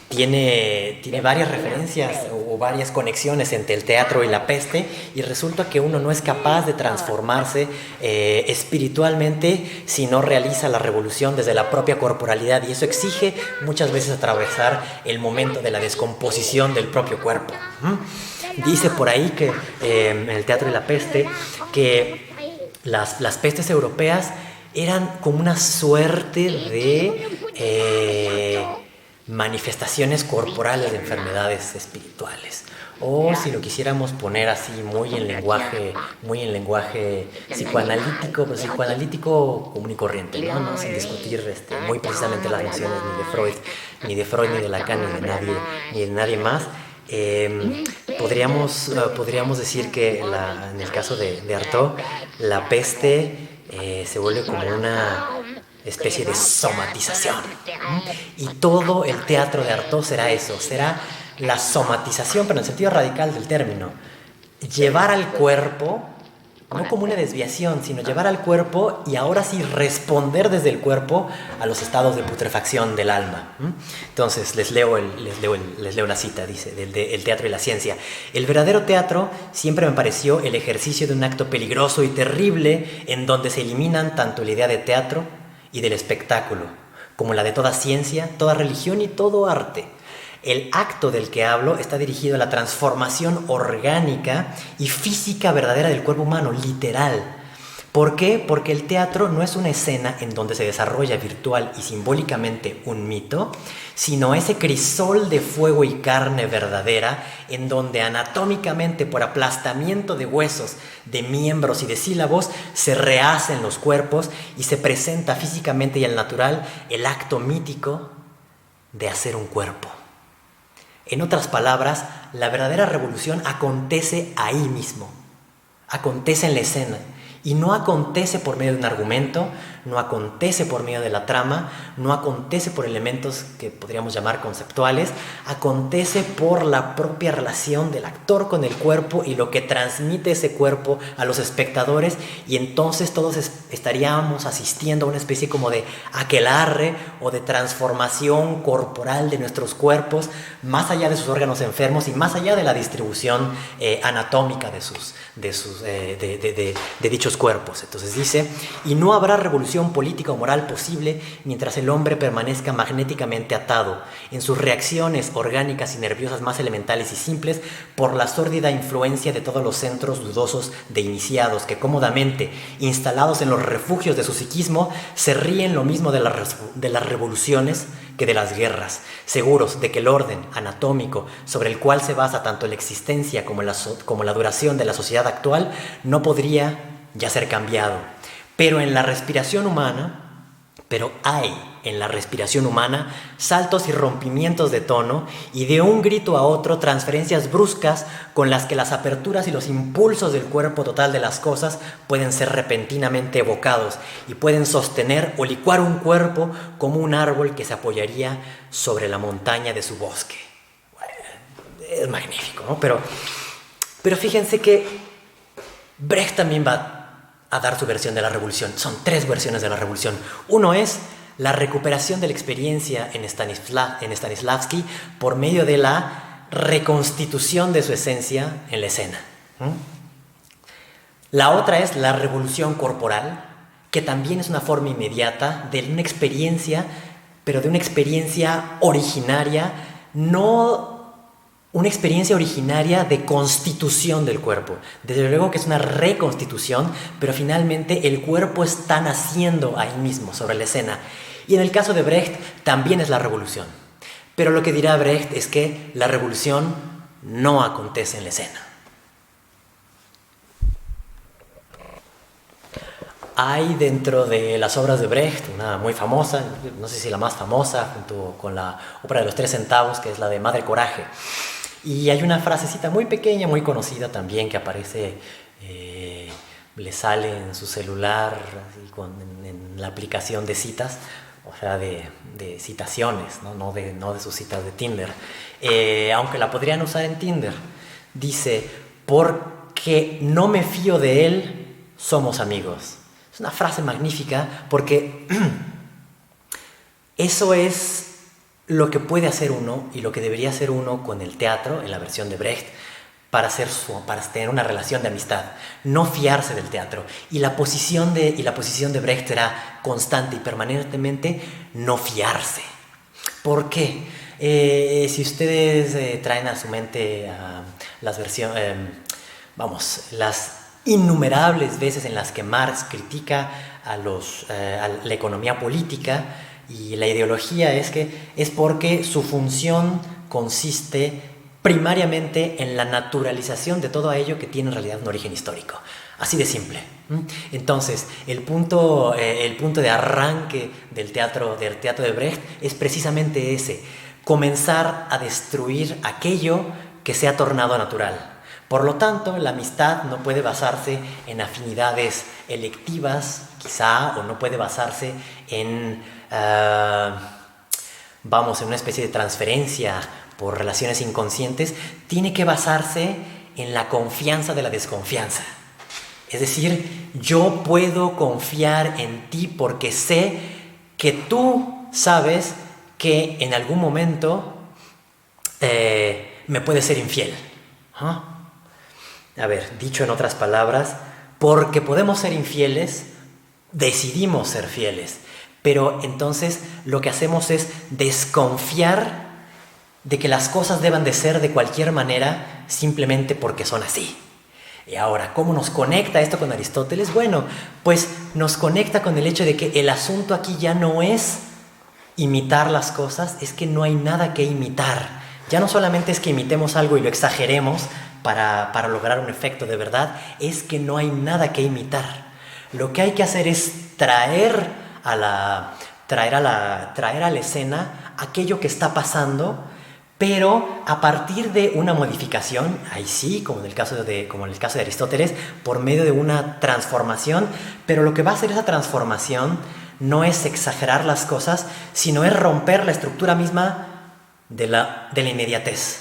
Tiene varias referencias o varias conexiones entre el teatro y la peste, y resulta que uno no es capaz de transformarse espiritualmente si no realiza la revolución desde la propia corporalidad, y eso exige muchas veces atravesar el momento de la descomposición del propio cuerpo. Dice por ahí que en el Teatro de la Peste que las pestes europeas eran como una suerte de manifestaciones corporales de enfermedades espirituales. O si lo quisiéramos poner así muy en lenguaje psicoanalítico, pero psicoanalítico común y corriente, ¿no? Sin discutir muy precisamente las nociones ni de Freud, ni de Lacan, ni de nadie más. Podríamos decir que en el caso de Artaud, la peste se vuelve como una especie de somatización. Y todo el teatro de Artaud será eso, será la somatización, pero en el sentido radical del término. Llevar al cuerpo, no como una desviación, sino llevar al cuerpo y ahora sí responder desde el cuerpo a los estados de putrefacción del alma. Entonces les leo la cita, dice, del teatro y la ciencia. El verdadero teatro siempre me pareció el ejercicio de un acto peligroso y terrible en donde se eliminan tanto la idea de teatro y del espectáculo, como la de toda ciencia, toda religión y todo arte. El acto del que hablo está dirigido a la transformación orgánica y física verdadera del cuerpo humano, literal. ¿Por qué? Porque el teatro no es una escena en donde se desarrolla virtual y simbólicamente un mito, sino ese crisol de fuego y carne verdadera en donde anatómicamente, por aplastamiento de huesos, de miembros y de sílabos, se rehacen los cuerpos y se presenta físicamente y al natural el acto mítico de hacer un cuerpo. En otras palabras, la verdadera revolución acontece ahí mismo, acontece en la escena, y no acontece por medio de un argumento, no acontece por medio de la trama, no acontece por elementos que podríamos llamar conceptuales, acontece por la propia relación del actor con el cuerpo y lo que transmite ese cuerpo a los espectadores, y entonces todos estaríamos asistiendo a una especie como de aquelarre o de transformación corporal de nuestros cuerpos, más allá de sus órganos enfermos y más allá de la distribución anatómica de dichos cuerpos. Entonces dice, y no habrá revolución política o moral posible mientras el hombre permanezca magnéticamente atado en sus reacciones orgánicas y nerviosas más elementales y simples por la sórdida influencia de todos los centros dudosos de iniciados que cómodamente, instalados en los refugios de su psiquismo, se ríen lo mismo de las revoluciones que de las guerras, seguros de que el orden anatómico sobre el cual se basa tanto la existencia como la duración de la sociedad actual no podría ya ser cambiado. Pero en la respiración humana, hay en la respiración humana saltos y rompimientos de tono y de un grito a otro transferencias bruscas con las que las aperturas y los impulsos del cuerpo total de las cosas pueden ser repentinamente evocados y pueden sostener o licuar un cuerpo como un árbol que se apoyaría sobre la montaña de su bosque. Es magnífico, ¿no? Pero fíjense que Brecht también va a dar su versión de la revolución. Son 3 versiones de la revolución. Uno es la recuperación de la experiencia en Stanislavski por medio de la reconstitución de su esencia en la escena. La otra es la revolución corporal, que también es una forma inmediata de una experiencia, pero de una experiencia originaria, no una experiencia originaria de constitución del cuerpo. Desde luego que es una reconstitución, pero finalmente el cuerpo está naciendo ahí mismo, sobre la escena. Y en el caso de Brecht también es la revolución. Pero lo que dirá Brecht es que la revolución no acontece en la escena. Hay dentro de las obras de Brecht una muy famosa, no sé si la más famosa, junto con la ópera de los 3 centavos, que es la de Madre Coraje. Y hay una frasecita muy pequeña, muy conocida también, que aparece, le sale en su celular, así, en la aplicación de citas, o sea, de citaciones, no de sus citas de Tinder. Aunque la podrían usar en Tinder. Dice, porque no me fío de él, somos amigos. Es una frase magnífica porque eso es lo que puede hacer uno y lo que debería hacer uno con el teatro, en la versión de Brecht, para tener una relación de amistad, no fiarse del teatro. Y la posición de Brecht era constante y permanentemente no fiarse. ¿Por qué? Si ustedes traen a su mente las innumerables veces en las que Marx critica a la economía política y la ideología es porque su función consiste primariamente en la naturalización de todo ello que tiene en realidad un origen histórico. Así de simple. Entonces, el punto de arranque del teatro de Brecht es precisamente ese: comenzar a destruir aquello que se ha tornado natural. Por lo tanto, la amistad no puede basarse en afinidades electivas, quizá, o no puede basarse en una especie de transferencia por relaciones inconscientes. Tiene que basarse en la confianza de la desconfianza. Es decir, yo puedo confiar en ti porque sé que tú sabes que en algún momento me puedes ser infiel. A ver, dicho en otras palabras, porque podemos ser infieles, decidimos ser fieles. Pero entonces lo que hacemos es desconfiar de que las cosas deban de ser de cualquier manera simplemente porque son así. Y ahora, ¿cómo nos conecta esto con Aristóteles? Bueno, pues nos conecta con el hecho de que el asunto aquí ya no es imitar las cosas, es que no hay nada que imitar. Ya no solamente es que imitemos algo y lo exageremos para lograr un efecto de verdad, es que no hay nada que imitar. Lo que hay que hacer es traer a la escena aquello que está pasando, pero a partir de una modificación, ahí sí, como en el caso de Aristóteles, por medio de una transformación. Pero lo que va a hacer esa transformación no es exagerar las cosas, sino es romper la estructura misma de la inmediatez.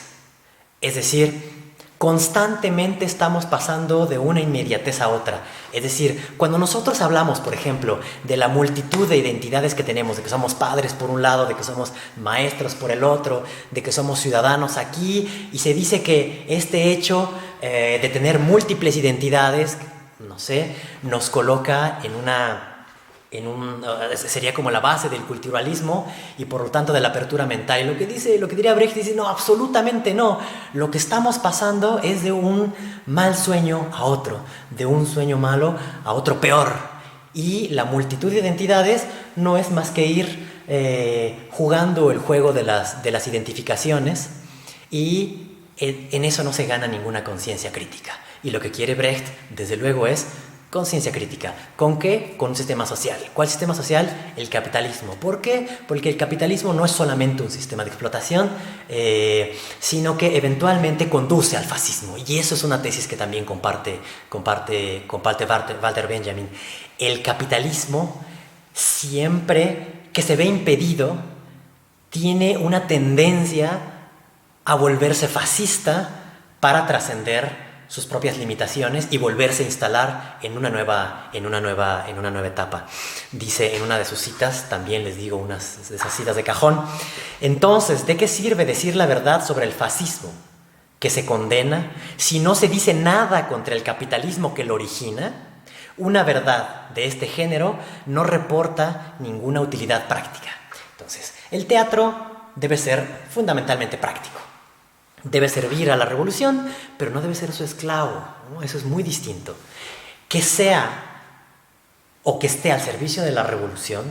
Es decir, constantemente estamos pasando de una inmediatez a otra. Es decir, cuando nosotros hablamos, por ejemplo, de la multitud de identidades que tenemos, de que somos padres por un lado, de que somos maestros por el otro, de que somos ciudadanos aquí, y se dice que este hecho de tener múltiples identidades, no sé, nos coloca sería como la base del culturalismo y por lo tanto de la apertura mental. Y lo que diría Brecht dice, no, absolutamente no. Lo que estamos pasando es de un mal sueño a otro, de un sueño malo a otro peor. Y la multitud de identidades no es más que ir jugando el juego de las identificaciones, y en eso no se gana ninguna conciencia crítica. Y lo que quiere Brecht, desde luego, es conciencia crítica. ¿Con qué? Con un sistema social. ¿Cuál sistema social? El capitalismo. ¿Por qué? Porque el capitalismo no es solamente un sistema de explotación, sino que eventualmente conduce al fascismo. Y eso es una tesis que también comparte Walter Benjamin. El capitalismo, siempre que se ve impedido, tiene una tendencia a volverse fascista para trascender sus propias limitaciones y volverse a instalar en una nueva etapa. Dice en una de sus citas, también les digo unas de esas citas de cajón: entonces, ¿de qué sirve decir la verdad sobre el fascismo que se condena si no se dice nada contra el capitalismo que lo origina? Una verdad de este género no reporta ninguna utilidad práctica. Entonces, el teatro debe ser fundamentalmente práctico. Debe servir a la revolución, pero no debe ser su esclavo, ¿no? Eso es muy distinto. Que sea o que esté al servicio de la revolución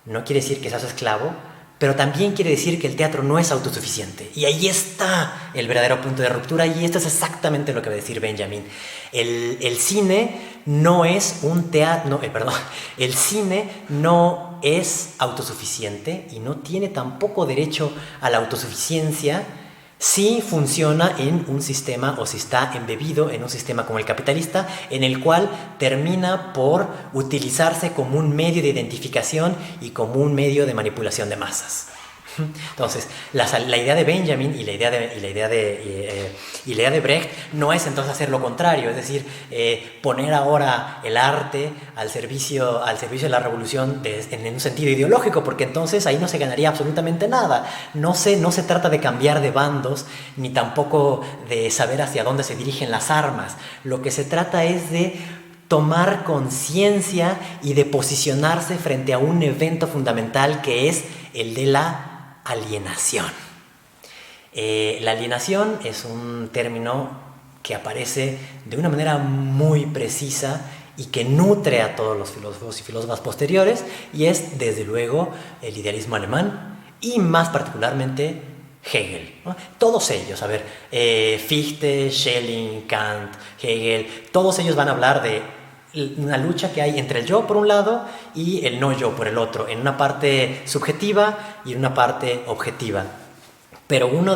no quiere decir que sea su esclavo, pero también quiere decir que el teatro no es autosuficiente. Y ahí está el verdadero punto de ruptura, y esto es exactamente lo que va a decir Benjamin. El cine no es un teatro... el cine no es autosuficiente y no tiene tampoco derecho a la autosuficiencia si funciona en un sistema, o si está embebido en un sistema como el capitalista, en el cual termina por utilizarse como un medio de identificación y como un medio de manipulación de masas. Entonces, la idea de Benjamin y la idea de Brecht no es entonces hacer lo contrario, es decir, poner ahora el arte al servicio de la revolución en un sentido ideológico, porque entonces ahí no se ganaría absolutamente nada. No se trata de cambiar de bandos, ni tampoco de saber hacia dónde se dirigen las armas. Lo que se trata es de tomar conciencia y de posicionarse frente a un evento fundamental, que es el de la alienación. La alienación es un término que aparece de una manera muy precisa y que nutre a todos los filósofos y filósofas posteriores, y es, desde luego, el idealismo alemán y más particularmente Hegel, ¿no? Todos ellos, Fichte, Schelling, Kant, Hegel, todos ellos van a hablar de una lucha que hay entre el yo por un lado y el no yo por el otro, en una parte subjetiva y en una parte objetiva. Pero en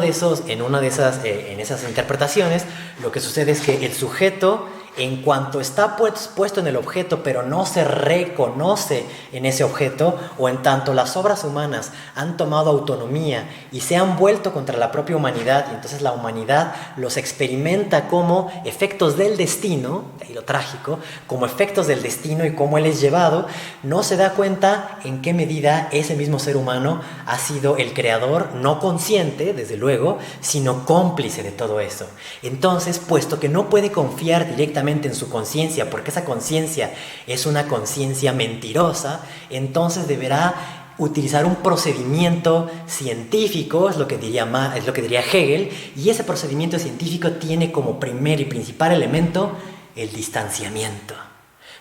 esas interpretaciones, lo que sucede es que el sujeto, en cuanto está puesto en el objeto, pero no se reconoce en ese objeto, o en tanto las obras humanas han tomado autonomía y se han vuelto contra la propia humanidad, y entonces la humanidad los experimenta como efectos del destino, de ahí lo trágico, como efectos del destino y cómo él es llevado, no se da cuenta en qué medida ese mismo ser humano ha sido el creador, no consciente, desde luego, sino cómplice de todo eso. Entonces, puesto que no puede confiar directamente en su conciencia, porque esa conciencia es una conciencia mentirosa, entonces deberá utilizar un procedimiento científico, es lo que diría Hegel, y ese procedimiento científico tiene como primer y principal elemento el distanciamiento.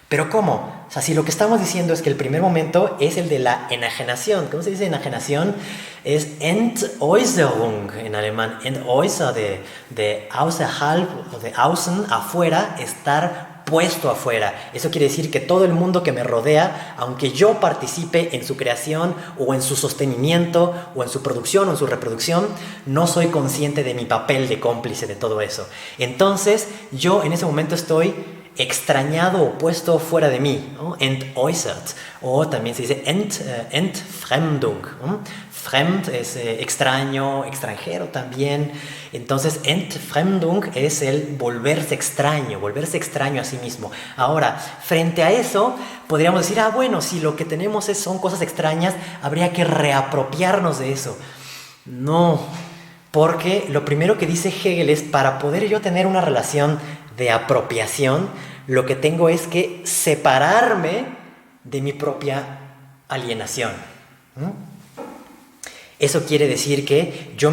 ¿Pero cómo? O sea, si lo que estamos diciendo es que el primer momento es el de la enajenación. ¿Cómo se dice enajenación? Es Entäußerung en alemán. Entäußer, de außerhalb o de außen, afuera, estar puesto afuera. Eso quiere decir que todo el mundo que me rodea, aunque yo participe en su creación o en su sostenimiento o en su producción o en su reproducción, no soy consciente de mi papel de cómplice de todo eso. Entonces, yo en ese momento estoy extrañado o puesto fuera de mí, ¿no? Entäußert, o también se dice Entfremdung, ¿no? Fremd es extraño, extranjero también. Entonces, Entfremdung es el volverse extraño a sí mismo. Ahora, frente a eso, podríamos decir, bueno, si lo que tenemos son cosas extrañas, habría que reapropiarnos de eso. No, porque lo primero que dice Hegel es, para poder yo tener una relación de apropiación, lo que tengo es que separarme de mi propia alienación. Eso quiere decir que yo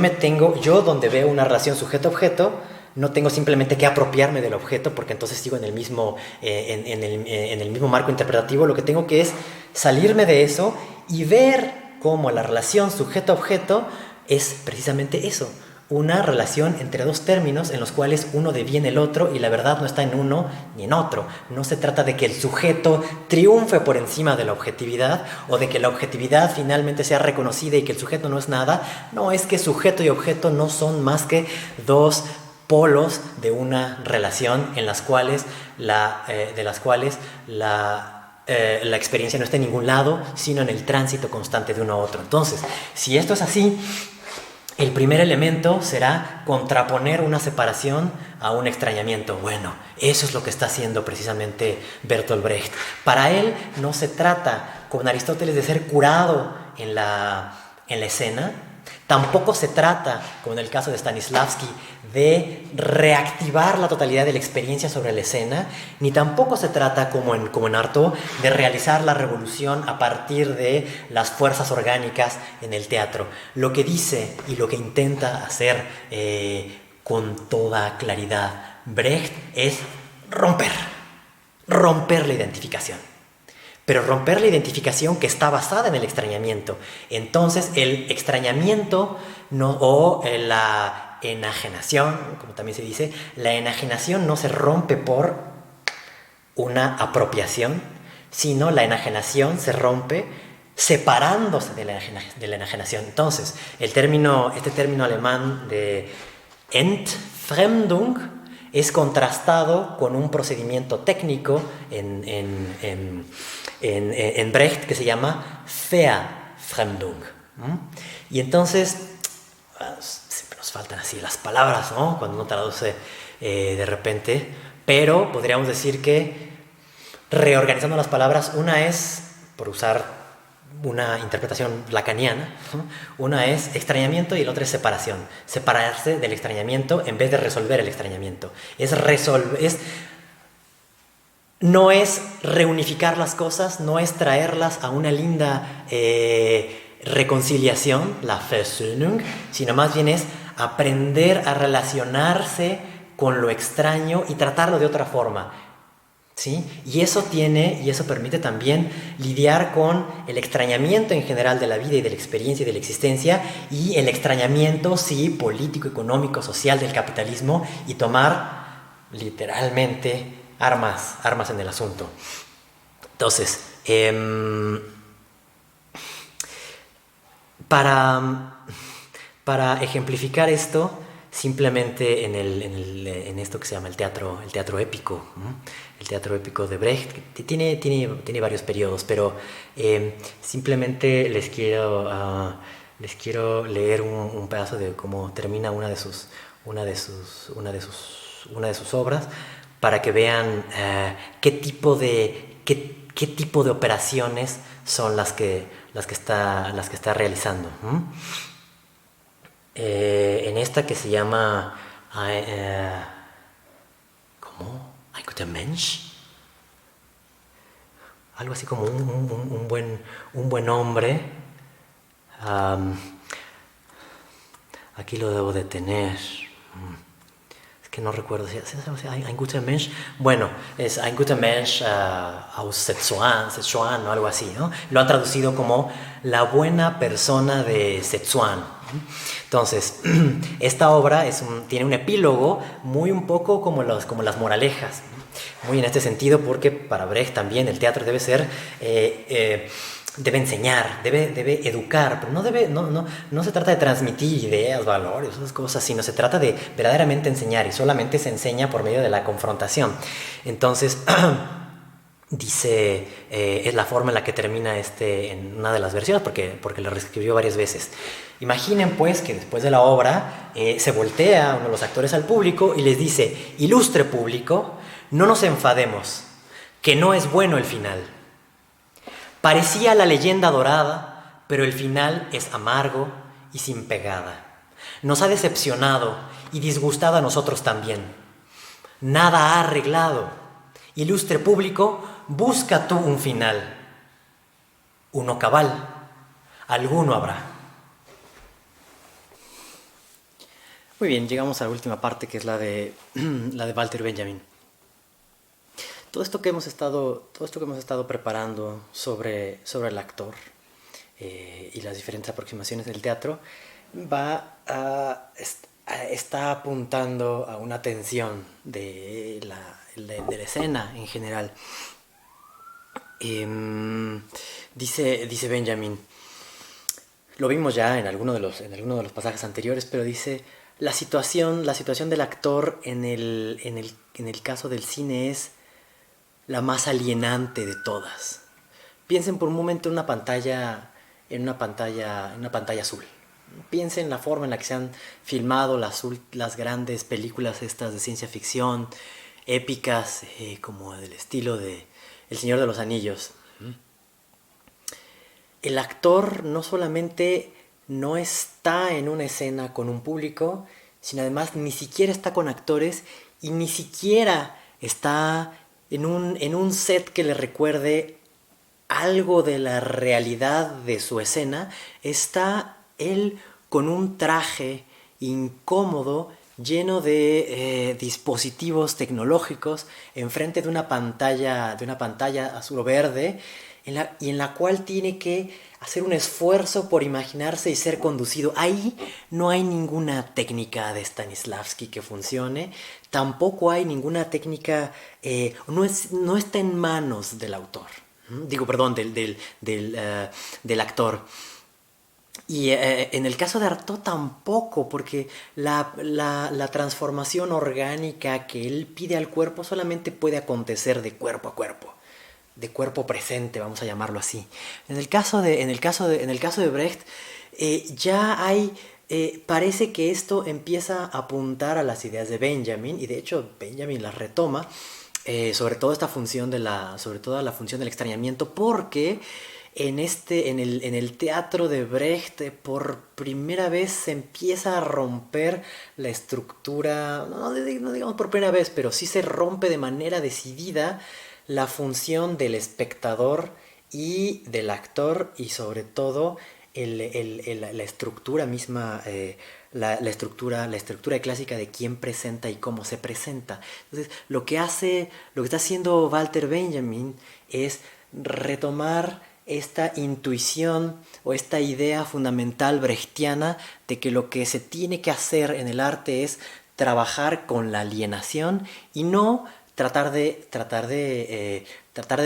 donde veo una relación sujeto-objeto, no tengo simplemente que apropiarme del objeto, porque entonces sigo en el mismo marco interpretativo. Lo que tengo que es salirme de eso y ver cómo la relación sujeto-objeto es precisamente eso, una relación entre dos términos en los cuales uno deviene el otro, y la verdad no está en uno ni en otro. No se trata de que el sujeto triunfe por encima de la objetividad, o de que la objetividad finalmente sea reconocida y que el sujeto no es nada. No, es que sujeto y objeto no son más que dos polos de una relación en las cuales la experiencia no está en ningún lado, sino en el tránsito constante de uno a otro. Entonces, si esto es así, el primer elemento será contraponer una separación a un extrañamiento. Bueno, eso es lo que está haciendo precisamente Bertolt Brecht. Para él no se trata, con Aristóteles, de ser curado en la escena. Tampoco se trata, como en el caso de Stanislavski, de reactivar la totalidad de la experiencia sobre la escena, ni tampoco se trata, como en Artaud, de realizar la revolución a partir de las fuerzas orgánicas en el teatro. Lo que dice y lo que intenta hacer con toda claridad Brecht es romper la identificación. Pero romper la identificación que está basada en el extrañamiento. Entonces, el extrañamiento o la enajenación, como también se dice, la enajenación no se rompe por una apropiación, sino la enajenación se rompe separándose de la enajenación. Entonces, este término alemán de Entfremdung es contrastado con un procedimiento técnico en Brecht que se llama Verfremdung. Y entonces, siempre nos faltan así las palabras, ¿no?, cuando uno traduce de repente, pero podríamos decir que, reorganizando las palabras, una es, por usar una interpretación lacaniana, una es extrañamiento y la otra es separación. Separarse del extrañamiento en vez de resolver el extrañamiento. No es reunificar las cosas, no es traerlas a una linda reconciliación, la Versöhnung, sino más bien es aprender a relacionarse con lo extraño y tratarlo de otra forma. ¿Sí? Y eso permite también lidiar con el extrañamiento en general de la vida y de la experiencia y de la existencia, y el extrañamiento, sí, político, económico, social del capitalismo, y tomar literalmente armas en el asunto. Entonces, para ejemplificar esto, simplemente en esto que se llama el teatro épico, ¿no? El teatro épico de Brecht, que tiene varios periodos, pero simplemente les quiero leer un pedazo de cómo termina una de sus obras, para que vean qué tipo de operaciones son las que está realizando. En esta que se llama ¿cómo? Ein guter Mensch, algo así como un buen hombre. Aquí lo debo de tener. Es que no recuerdo si Ein guter Mensch. Bueno, es Ein guter Mensch aus Sichuan o algo así, ¿no? Lo han traducido como la buena persona de Sichuan. Entonces, esta obra tiene un epílogo muy un poco como las moralejas, muy en este sentido, porque para Brecht también el teatro debe ser, debe enseñar, debe educar, pero no se trata de transmitir ideas, valores, esas cosas, sino se trata de verdaderamente enseñar, y solamente se enseña por medio de la confrontación. Entonces, dice, es la forma en la que termina en una de las versiones, porque lo reescribió varias veces. Imaginen pues que después de la obra se voltea uno de los actores al público y les dice: ilustre público, no nos enfademos, que no es bueno el final. Parecía la leyenda dorada, pero el final es amargo y sin pegada. Nos ha decepcionado y disgustado a nosotros también. Nada ha arreglado. Ilustre público, busca tú un final. Uno cabal, alguno habrá. Muy bien, llegamos a la última parte, que es la de Walter Benjamin. Todo esto que hemos estado preparando sobre el actor y las diferentes aproximaciones del teatro está apuntando a una tensión de la escena en general. Dice Benjamin, lo vimos ya en alguno de los pasajes anteriores, pero dice: la situación del actor en el caso del cine es la más alienante de todas. Piensen por un momento en una pantalla azul. Piensen en la forma en la que se han filmado las grandes películas estas de ciencia ficción, épicas, como del estilo de El Señor de los Anillos. El actor no solamente no está en una escena con un público, sino además ni siquiera está con actores y ni siquiera está en un set que le recuerde algo de la realidad de su escena. Está él con un traje incómodo, lleno de dispositivos tecnológicos, enfrente de una pantalla azul o verde, en la cual tiene que hacer un esfuerzo por imaginarse y ser conducido. Ahí no hay ninguna técnica de Stanislavski que funcione, tampoco hay ninguna técnica, no está en manos del autor, del actor. Y en el caso de Artaud tampoco, porque la transformación orgánica que él pide al cuerpo solamente puede acontecer de cuerpo a cuerpo, de cuerpo presente, vamos a llamarlo así. En el caso de Brecht, ya hay, parece que esto empieza a apuntar a las ideas de Benjamin, y de hecho Benjamin las retoma, sobre todo la función del extrañamiento, porque en el teatro de Brecht por primera vez se empieza a romper la estructura, no digamos por primera vez, pero sí se rompe de manera decidida la función del espectador y del actor, y sobre todo la estructura misma, la estructura clásica de quién presenta y cómo se presenta. Entonces, lo que está haciendo Walter Benjamin es retomar esta intuición o esta idea fundamental brechtiana de que lo que se tiene que hacer en el arte es trabajar con la alienación y no tratar de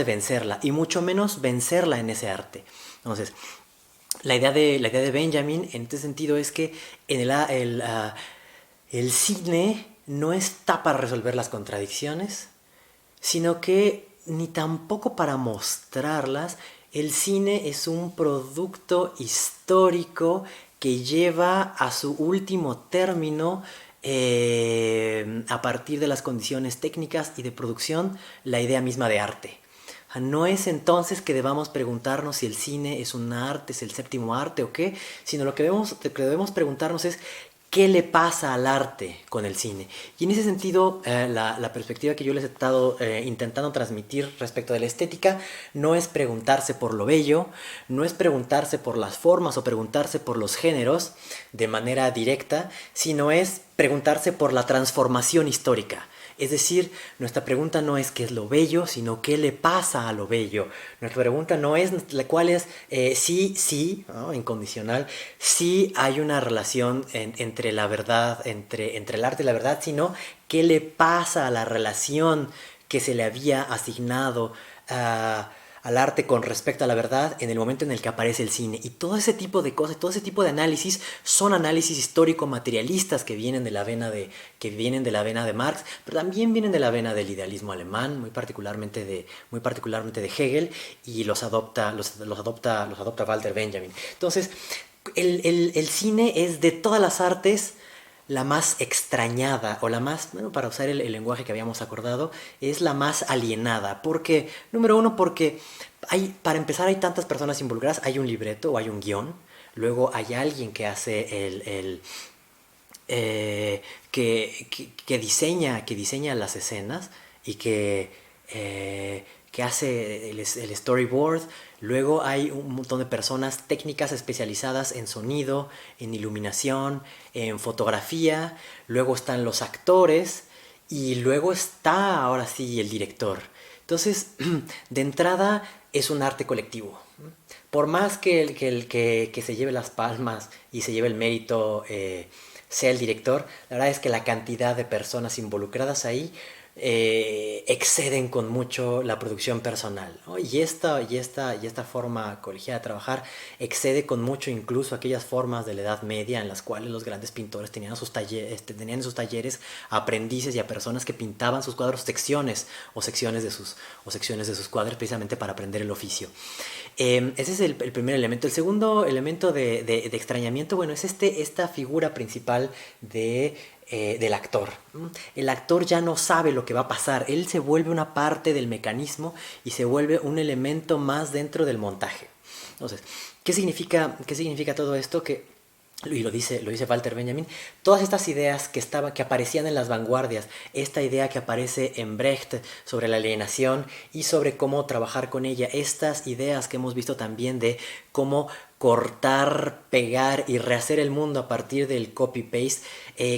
vencerla, y mucho menos vencerla en ese arte. Entonces, la idea de Benjamin en este sentido es que el cine no está para resolver las contradicciones, sino que ni tampoco para mostrarlas. El cine es un producto histórico que lleva a su último término, a partir de las condiciones técnicas y de producción, la idea misma de arte. No es entonces que debamos preguntarnos si el cine es un arte, es el séptimo arte o qué, sino lo que debemos preguntarnos es qué le pasa al arte con el cine. Y en ese sentido, la perspectiva que yo les he estado intentando transmitir respecto de la estética no es preguntarse por lo bello, no es preguntarse por las formas o preguntarse por los géneros de manera directa, sino es preguntarse por la transformación histórica. Es decir, nuestra pregunta no es qué es lo bello, sino qué le pasa a lo bello. Nuestra pregunta no es cuál es, sí, ¿no? Incondicional, sí hay una relación entre la verdad, entre el arte y la verdad, sino qué le pasa a la relación que se le había asignado al arte con respecto a la verdad en el momento en el que aparece el cine. Y todo ese tipo de cosas, todo ese tipo de análisis son análisis histórico-materialistas que vienen de la vena de Marx, pero también vienen de la vena del idealismo alemán, muy particularmente de Hegel, y los adopta Walter Benjamin. Entonces, el cine es de todas las artes la más extrañada, o la más, bueno, para usar el lenguaje que habíamos acordado, es la más alienada. Porque, número uno, porque para empezar hay tantas personas involucradas, hay un libreto o hay un guión, luego hay alguien que hace que diseña las escenas y que hace el storyboard. Luego hay un montón de personas técnicas especializadas en sonido, en iluminación, en fotografía. Luego están los actores y luego está, ahora sí, el director. Entonces, de entrada, es un arte colectivo. Por más que el que se lleve las palmas y se lleve el mérito sea el director, la verdad es que la cantidad de personas involucradas ahí exceden con mucho la producción personal, ¿no? Y esta forma colegiada de trabajar excede con mucho incluso aquellas formas de la Edad Media en las cuales los grandes pintores tenían en sus talleres aprendices y a personas que pintaban sus cuadros secciones de sus cuadros precisamente para aprender el oficio. Ese es el primer elemento. El segundo elemento de extrañamiento, bueno, es esta figura principal del actor. El actor ya no sabe lo que va a pasar, él se vuelve una parte del mecanismo y se vuelve un elemento más dentro del montaje. Entonces, ¿qué significa todo esto? Y lo dice Walter Benjamin, todas estas ideas que aparecían en las vanguardias, esta idea que aparece en Brecht sobre la alienación y sobre cómo trabajar con ella, estas ideas que hemos visto también de cómo cortar, pegar y rehacer el mundo a partir del copy-paste,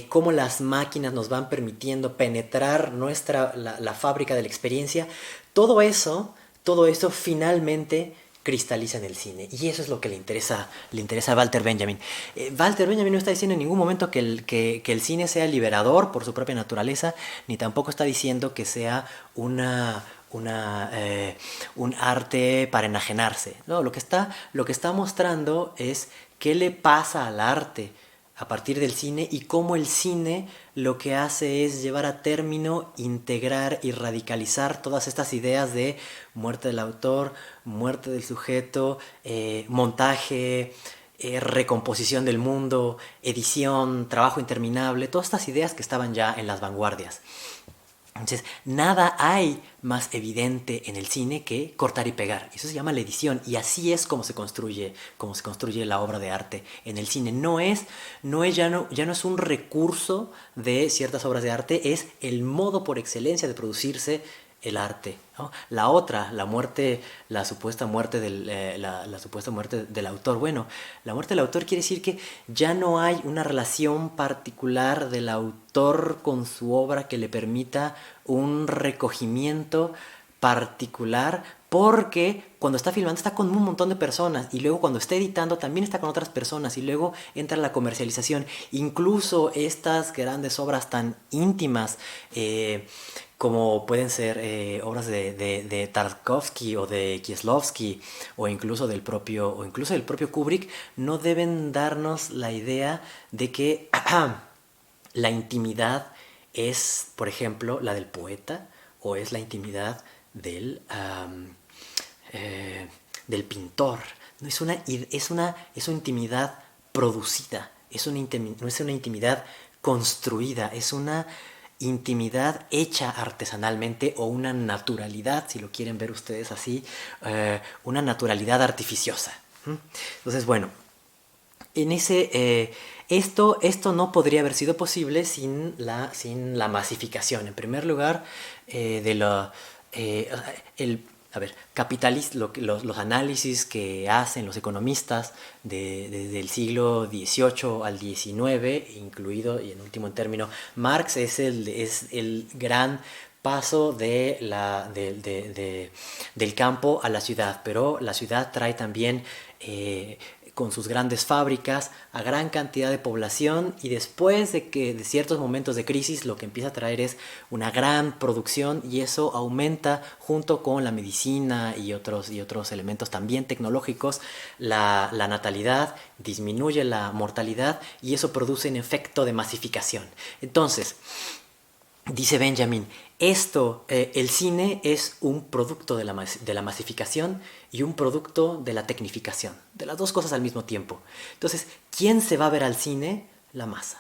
cómo las máquinas nos van permitiendo penetrar la fábrica de la experiencia, todo eso finalmente cristaliza en el cine, y eso es lo que le interesa a Walter Benjamin. Walter Benjamin no está diciendo en ningún momento que el cine sea liberador por su propia naturaleza, ni tampoco está diciendo que sea un arte para enajenarse. No, lo que está mostrando es qué le pasa al arte a partir del cine y cómo el cine lo que hace es llevar a término, integrar y radicalizar todas estas ideas de muerte del autor, muerte del sujeto, montaje, recomposición del mundo, edición, trabajo interminable, todas estas ideas que estaban ya en las vanguardias. Entonces, nada hay más evidente en el cine que cortar y pegar. Eso se llama la edición, y así es como se construye la obra de arte en el cine. Ya no es un recurso de ciertas obras de arte, es el modo por excelencia de producirse el arte, ¿no? La otra, la muerte, la supuesta muerte del autor. Bueno, la muerte del autor quiere decir que ya no hay una relación particular del autor con su obra que le permita un recogimiento particular, porque cuando está filmando está con un montón de personas y luego cuando está editando también está con otras personas y luego entra la comercialización. Incluso estas grandes obras tan íntimas como pueden ser obras de Tarkovsky o de Kieslowski o incluso del propio Kubrick, no deben darnos la idea de que la intimidad es, por ejemplo, la del poeta o es la intimidad del pintor. No es una intimidad producida, no es una intimidad construida, es una intimidad hecha artesanalmente o una naturalidad, si lo quieren ver ustedes así, una naturalidad artificiosa. Entonces, bueno, esto no podría haber sido posible sin la masificación. En primer lugar, los análisis que hacen los economistas desde el siglo XVIII al XIX, incluido y en último término Marx, es el gran paso del campo a la ciudad, pero la ciudad trae también con sus grandes fábricas a gran cantidad de población, y después de ciertos momentos de crisis lo que empieza a traer es una gran producción, y eso aumenta junto con la medicina y otros elementos también tecnológicos la natalidad, disminuye la mortalidad y eso produce un efecto de masificación. Entonces, dice Benjamin, el cine es un producto de la masificación y un producto de la tecnificación, de las dos cosas al mismo tiempo. Entonces, ¿quién se va a ver al cine? La masa.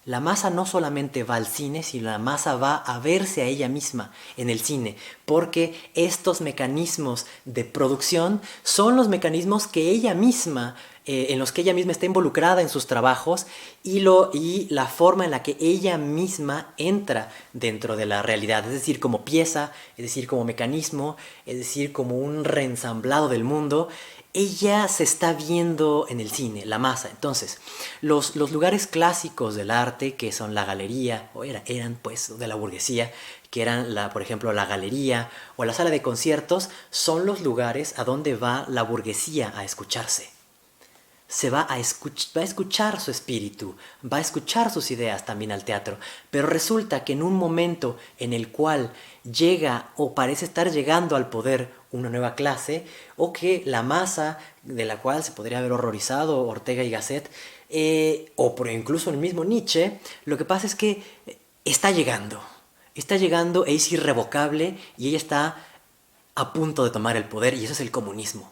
La masa no solamente va al cine, sino la masa va a verse a ella misma en el cine, porque estos mecanismos de producción son los mecanismos que ella misma en los que ella misma está involucrada en sus trabajos y la forma en la que ella misma entra dentro de la realidad, es decir, como pieza, es decir, como mecanismo, es decir, como un reensamblado del mundo. Ella se está viendo en el cine, la masa. Entonces, los lugares clásicos del arte, que son la galería, o eran pues de la burguesía, que eran, por ejemplo, la galería o la sala de conciertos, son los lugares a donde va la burguesía a escucharse. Va a escuchar su espíritu, va a escuchar sus ideas también al teatro, pero resulta que en un momento en el cual llega o parece estar llegando al poder una nueva clase, o que la masa de la cual se podría haber horrorizado Ortega y Gasset, incluso el mismo Nietzsche, lo que pasa es que está llegando e es irrevocable y ella está a punto de tomar el poder, y eso es el comunismo.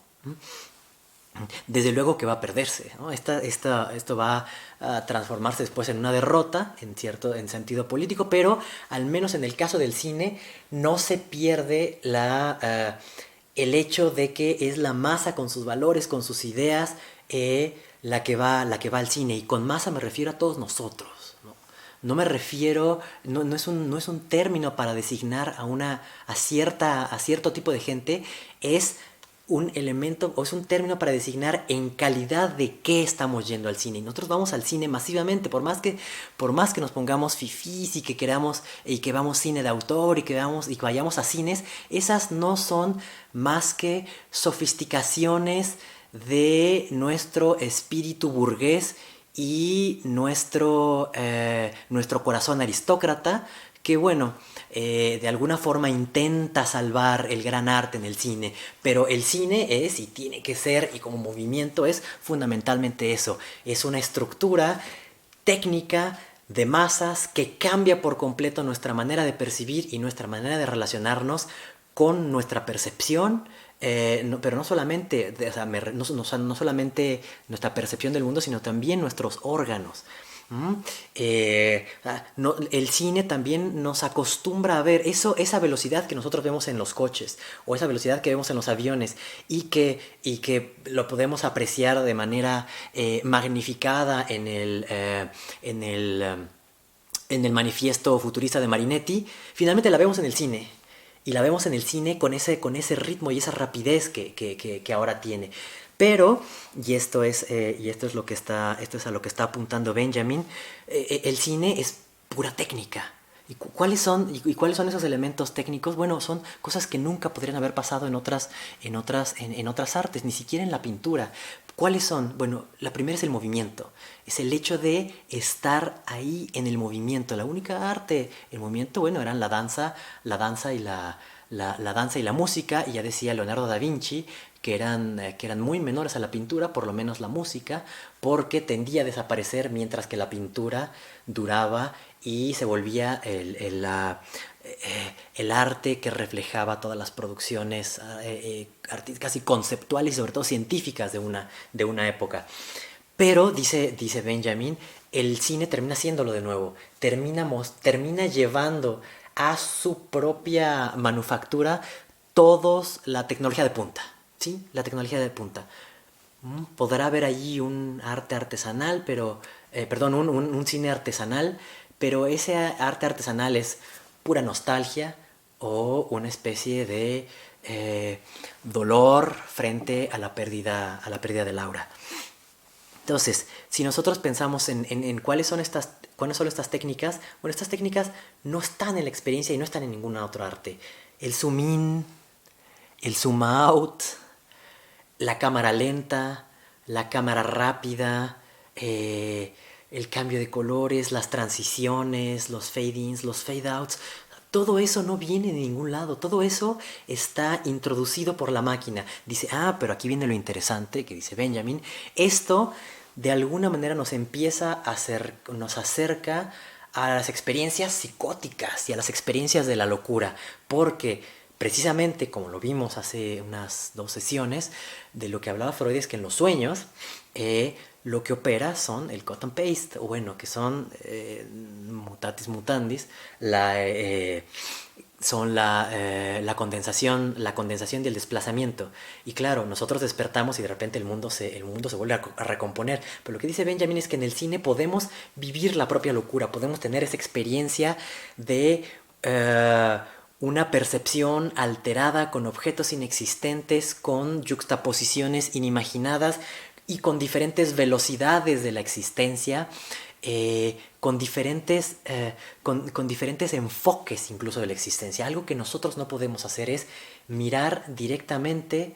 Desde luego que va a perderse, ¿no? Esto va a transformarse después en una derrota en sentido político, pero al menos en el caso del cine no se pierde el hecho de que es la masa con sus valores, con sus ideas, la que va al cine. Y con masa me refiero a todos nosotros. No me refiero, no es un término para designar a cierto tipo de gente, es un elemento o es un término para designar en calidad de qué estamos yendo al cine. Y nosotros vamos al cine masivamente, por más que nos pongamos fifís y que queramos y que vamos cine de autor y que vayamos a cines, esas no son más que sofisticaciones de nuestro espíritu burgués y nuestro corazón aristócrata, que bueno, de alguna forma intenta salvar el gran arte en el cine, pero el cine es y tiene que ser, y como movimiento es fundamentalmente eso, es una estructura técnica de masas que cambia por completo nuestra manera de percibir y nuestra manera de relacionarnos con nuestra percepción, pero no solamente, no solamente nuestra percepción del mundo, sino también nuestros órganos. El cine también nos acostumbra a ver esa velocidad que nosotros vemos en los coches o esa velocidad que vemos en los aviones y que lo podemos apreciar de manera magnificada en el manifiesto futurista de Marinetti. Finalmente la vemos en el cine. y la vemos en el cine con ese ritmo y esa rapidez que ahora tiene. Pero, y esto es esto es a lo que está apuntando Benjamin, el cine es pura técnica. ¿Cuáles son esos elementos técnicos? Bueno, son cosas que nunca podrían haber pasado en otras artes, ni siquiera en la pintura. ¿Cuáles son? Bueno, la primera es el movimiento. Es el hecho de estar ahí en el movimiento. La única arte, el movimiento, bueno, eran la danza y la danza y la música. Y ya decía Leonardo da Vinci que eran muy menores a la pintura, por lo menos la música, porque tendía a desaparecer mientras que la pintura duraba y se volvía el arte que reflejaba todas las producciones casi conceptuales y sobre todo científicas de una época. Pero, dice Benjamin, el cine termina haciéndolo de nuevo, termina llevando a su propia manufactura todos la tecnología de punta. ¿Sí? La tecnología de punta. Podrá haber allí un arte artesanal, pero... un cine artesanal, pero ese arte artesanal es pura nostalgia o una especie de dolor frente a la pérdida de Laura. Entonces, si nosotros pensamos en cuáles son estas técnicas, bueno, estas técnicas no están en la experiencia y no están en ninguna otra arte. El zoom in, el zoom out, la cámara lenta, la cámara rápida, el cambio de colores, las transiciones, los fade-ins, los fade-outs, todo eso no viene de ningún lado, todo eso está introducido por la máquina. Dice, pero aquí viene lo interesante, que dice Benjamin, esto de alguna manera nos acerca a las experiencias psicóticas y a las experiencias de la locura, porque precisamente, como lo vimos hace unas 2 sesiones, de lo que hablaba Freud es que en los sueños lo que opera son el cut and paste, o bueno, que son mutatis mutandis, son la condensación y el desplazamiento. Y claro, nosotros despertamos y de repente el mundo se vuelve a recomponer. Pero lo que dice Benjamin es que en el cine podemos vivir la propia locura, podemos tener esa experiencia de una percepción alterada con objetos inexistentes, con yuxtaposiciones inimaginadas y con diferentes velocidades de la existencia, con diferentes enfoques incluso de la existencia. Algo que nosotros no podemos hacer es mirar directamente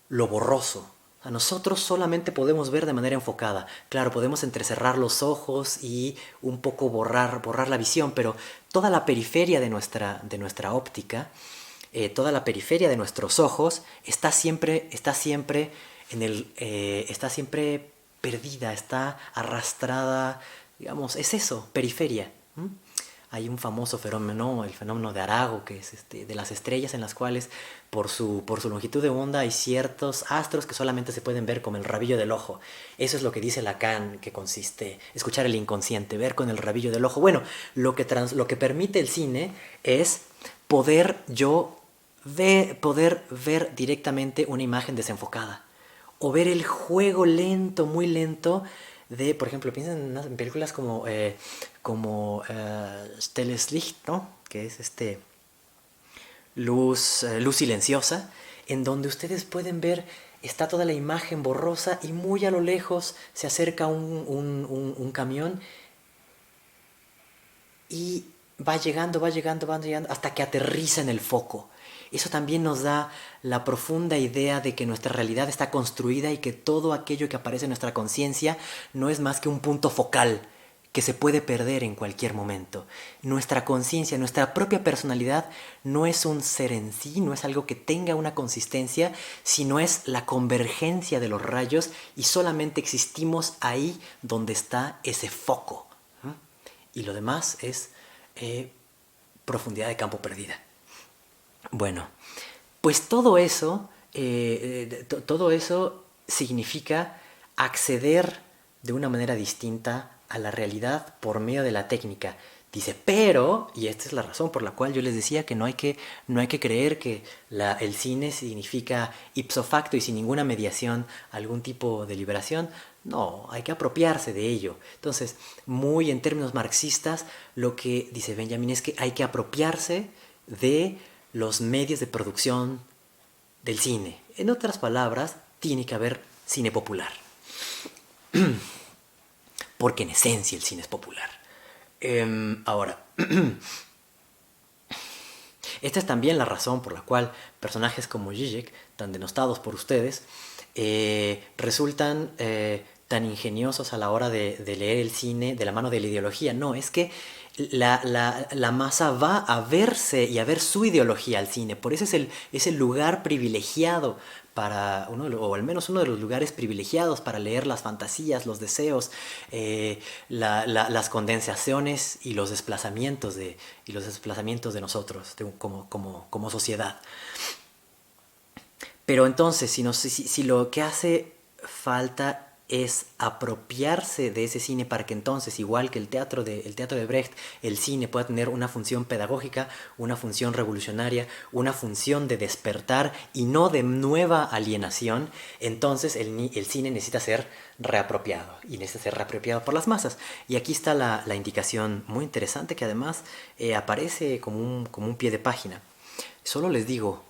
lo borroso. A nosotros solamente podemos ver de manera enfocada. Claro, podemos entrecerrar los ojos y un poco borrar la visión, pero toda la periferia de nuestra óptica, toda la periferia de nuestros ojos está siempre perdida, está arrastrada, digamos, es eso, periferia. Hay un famoso fenómeno, el fenómeno de Arago, que es de las estrellas en las cuales por su longitud de onda hay ciertos astros que solamente se pueden ver con el rabillo del ojo. Eso es lo que dice Lacan, que consiste escuchar el inconsciente, ver con el rabillo del ojo. Bueno, lo que permite el cine es poder ver directamente una imagen desenfocada, o ver el juego lento, muy lento, de, por ejemplo, piensen en películas como Stilles Licht, ¿no? Que es luz silenciosa, en donde ustedes pueden ver, está toda la imagen borrosa y muy a lo lejos se acerca un camión y va llegando hasta que aterriza en el foco. Eso también nos da la profunda idea de que nuestra realidad está construida y que todo aquello que aparece en nuestra conciencia no es más que un punto focal que se puede perder en cualquier momento. Nuestra conciencia, nuestra propia personalidad no es un ser en sí, no es algo que tenga una consistencia, sino es la convergencia de los rayos y solamente existimos ahí donde está ese foco. Y lo demás es profundidad de campo perdida. Bueno, pues todo eso significa acceder de una manera distinta a la realidad por medio de la técnica. Dice, pero, y esta es la razón por la cual yo les decía que no hay que creer que el cine significa ipso facto y sin ninguna mediación algún tipo de liberación. No, hay que apropiarse de ello. Entonces, muy en términos marxistas, lo que dice Benjamin es que hay que apropiarse de los medios de producción del cine. En otras palabras, tiene que haber cine popular. Porque en esencia el cine es popular. Ahora, esta es también la razón por la cual personajes como Zizek, tan denostados por ustedes, resultan tan ingeniosos a la hora de leer el cine de la mano de la ideología. No, es que la masa va a verse y a ver su ideología al cine. Por eso es el lugar privilegiado para o al menos uno de los lugares privilegiados para leer las fantasías, los deseos, las condensaciones y los desplazamientos de nosotros como sociedad. Pero entonces, si lo que hace falta es apropiarse de ese cine para que entonces, igual que el teatro de Brecht, el cine pueda tener una función pedagógica, una función revolucionaria, una función de despertar y no de nueva alienación, entonces el cine necesita ser reapropiado y necesita ser reapropiado por las masas. Y aquí está la indicación muy interesante que además aparece como un pie de página. Solo les digo,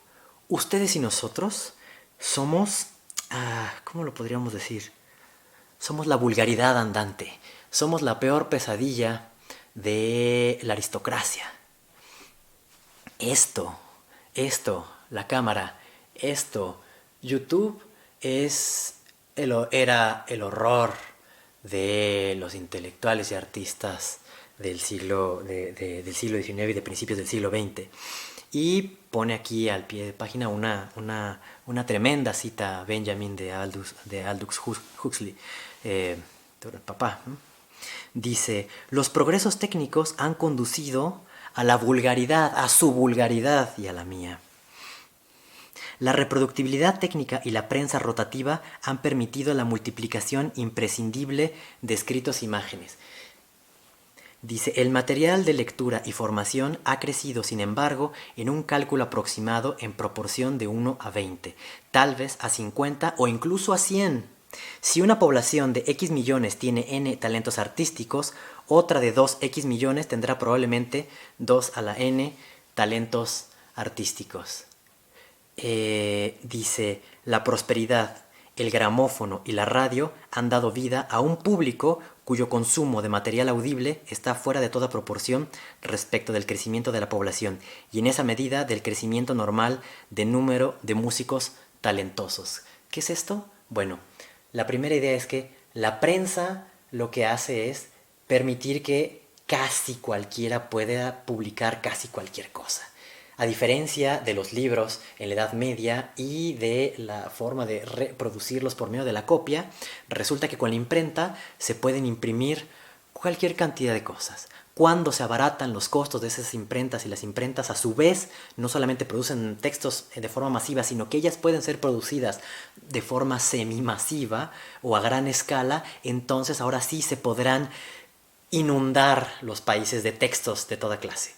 ustedes y nosotros somos, ¿cómo lo podríamos decir? Somos la vulgaridad andante. Somos la peor pesadilla de la aristocracia. Esto, la cámara, YouTube era el horror de los intelectuales y artistas del siglo XIX y de principios del siglo XX. Y pone aquí al pie de página una tremenda cita a Benjamin de Aldous Huxley, el papá. Dice, los progresos técnicos han conducido a la vulgaridad, a su vulgaridad y a la mía. La reproductibilidad técnica y la prensa rotativa han permitido la multiplicación imprescindible de escritos e imágenes. Dice, el material de lectura y formación ha crecido, sin embargo, en un cálculo aproximado en proporción de 1 a 20, tal vez a 50 o incluso a 100. Si una población de X millones tiene N talentos artísticos, otra de 2X millones tendrá probablemente 2 a la N talentos artísticos. Dice, la prosperidad, el gramófono y la radio han dado vida a un público cuyo consumo de material audible está fuera de toda proporción respecto del crecimiento de la población y en esa medida del crecimiento normal de número de músicos talentosos. ¿Qué es esto? Bueno, la primera idea es que la prensa lo que hace es permitir que casi cualquiera pueda publicar casi cualquier cosa. A diferencia de los libros en la Edad Media y de la forma de reproducirlos por medio de la copia, resulta que con la imprenta se pueden imprimir cualquier cantidad de cosas. Cuando se abaratan los costos de esas imprentas y las imprentas a su vez no solamente producen textos de forma masiva, sino que ellas pueden ser producidas de forma semimasiva o a gran escala, entonces ahora sí se podrán inundar los países de textos de toda clase.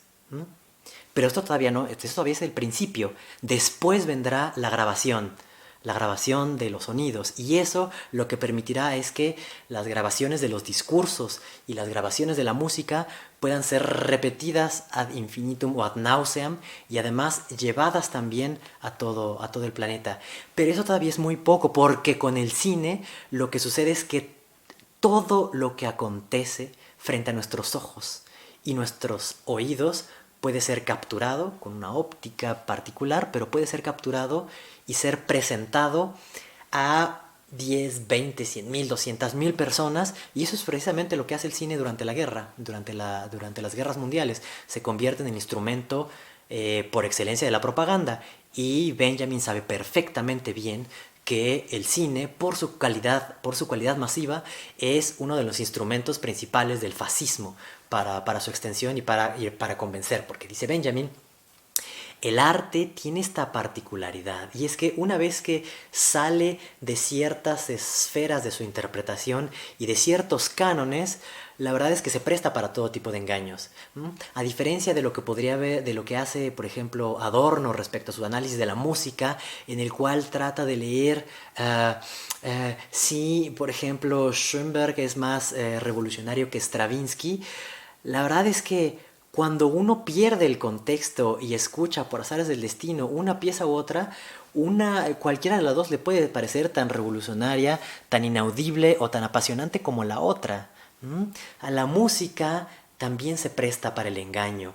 Pero esto todavía no, esto todavía es el principio. Después vendrá la grabación de los sonidos. Y eso lo que permitirá es que las grabaciones de los discursos y las grabaciones de la música puedan ser repetidas ad infinitum o ad nauseam y además llevadas también a todo el planeta. Pero eso todavía es muy poco, porque con el cine lo que sucede es que todo lo que acontece frente a nuestros ojos y nuestros oídos puede ser capturado con una óptica particular, pero puede ser capturado y ser presentado a 10, 20, 100,000, 200,000 personas, y eso es precisamente lo que hace el cine durante la guerra, durante las guerras mundiales. Se convierte en el instrumento por excelencia de la propaganda, y Benjamin sabe perfectamente bien que el cine, por su cualidad masiva, es uno de los instrumentos principales del fascismo para su extensión y para convencer, porque dice Benjamin, el arte tiene esta particularidad, y es que una vez que sale de ciertas esferas de su interpretación y de ciertos cánones, la verdad es que se presta para todo tipo de engaños. A diferencia de lo que podría haber, de lo que hace, por ejemplo, Adorno respecto a su análisis de la música, en el cual trata de leer si, por ejemplo, Schoenberg es más revolucionario que Stravinsky. La verdad es que cuando uno pierde el contexto y escucha por azares del destino una pieza u otra, cualquiera de las dos le puede parecer tan revolucionaria, tan inaudible o tan apasionante como la otra. A la música también se presta para el engaño,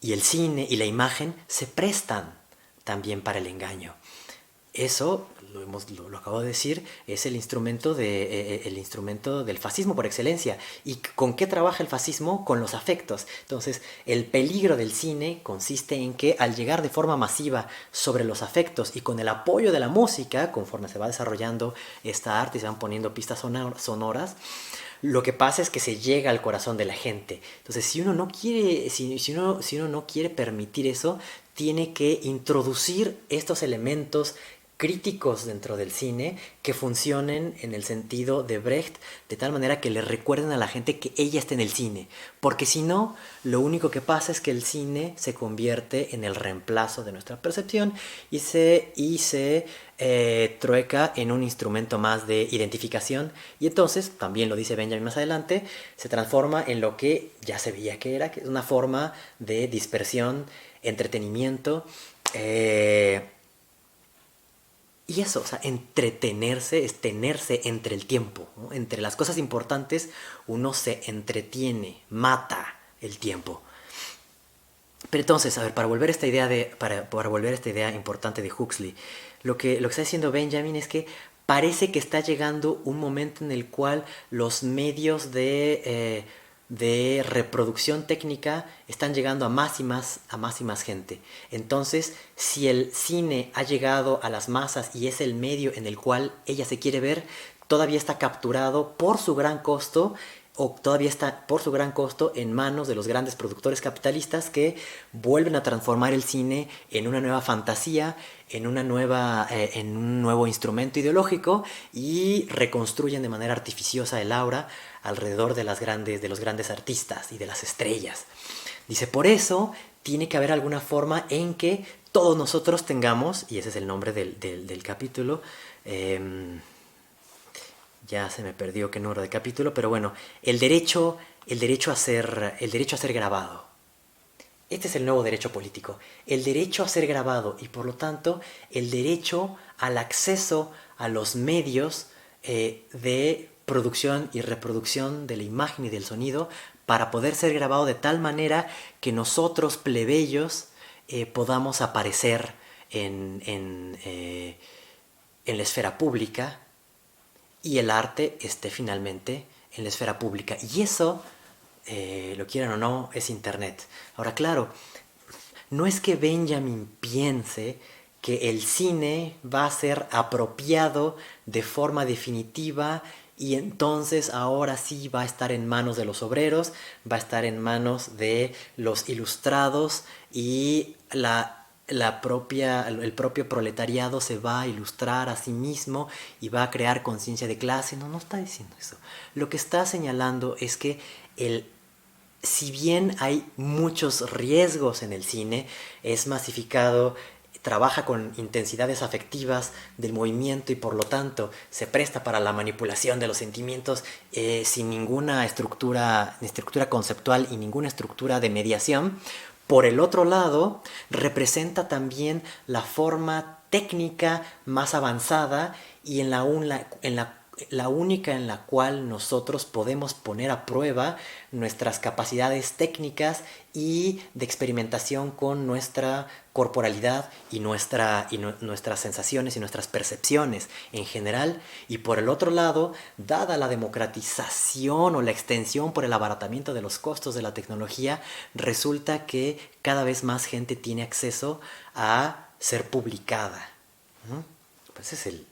y el cine y la imagen se prestan también para el engaño. Eso, lo acabo de decir, es el instrumento del fascismo por excelencia. ¿Y con qué trabaja el fascismo? Con los afectos. Entonces, el peligro del cine consiste en que al llegar de forma masiva sobre los afectos y con el apoyo de la música, conforme se va desarrollando esta arte y se van poniendo pistas sonoras, lo que pasa es que se llega al corazón de la gente. Entonces, si uno no quiere permitir eso, tiene que introducir estos elementos críticos dentro del cine que funcionen en el sentido de Brecht, de tal manera que le recuerden a la gente que ella está en el cine, porque si no, lo único que pasa es que el cine se convierte en el reemplazo de nuestra percepción y se trueca en un instrumento más de identificación, y entonces, también lo dice Benjamin más adelante, se transforma en lo que ya se veía que era, que es una forma de dispersión, entretenimiento, y eso, o sea, entretenerse es tenerse entre el tiempo, ¿no? Entre las cosas importantes uno se entretiene, mata el tiempo. Pero entonces, a ver, para volver a esta idea importante de Huxley, lo que está diciendo Benjamin es que parece que está llegando un momento en el cual los medios de reproducción técnica están llegando a más y más gente. Entonces, si el cine ha llegado a las masas y es el medio en el cual ella se quiere ver, todavía está capturado por su gran costo, o todavía está por su gran costo en manos de los grandes productores capitalistas que vuelven a transformar el cine en una nueva fantasía, en un nuevo instrumento ideológico, y reconstruyen de manera artificiosa el aura alrededor de los grandes artistas y de las estrellas. Dice, por eso tiene que haber alguna forma en que todos nosotros tengamos, y ese es el nombre del capítulo, ya se me perdió qué número de capítulo, pero bueno, el derecho a ser grabado. Este es el nuevo derecho político, el derecho a ser grabado, y por lo tanto el derecho al acceso a los medios de producción y reproducción de la imagen y del sonido para poder ser grabado de tal manera que nosotros, plebeyos, podamos aparecer en la esfera pública, y el arte esté finalmente en la esfera pública. Y eso, lo quieran o no, es Internet. Ahora, claro, no es que Benjamin piense que el cine va a ser apropiado de forma definitiva y entonces ahora sí va a estar en manos de los obreros, va a estar en manos de los ilustrados, y el propio proletariado se va a ilustrar a sí mismo y va a crear conciencia de clase. No está diciendo eso. Lo que está señalando es que si bien hay muchos riesgos en el cine, es masificado, trabaja con intensidades afectivas del movimiento y por lo tanto se presta para la manipulación de los sentimientos sin ninguna estructura conceptual y ninguna estructura de mediación. Por el otro lado, representa también la forma técnica más avanzada y la única en la cual nosotros podemos poner a prueba nuestras capacidades técnicas y de experimentación con nuestra corporalidad y nuestras sensaciones y nuestras percepciones en general. Y por el otro lado, dada la democratización o la extensión por el abaratamiento de los costos de la tecnología, resulta que cada vez más gente tiene acceso a ser publicada. Pues es el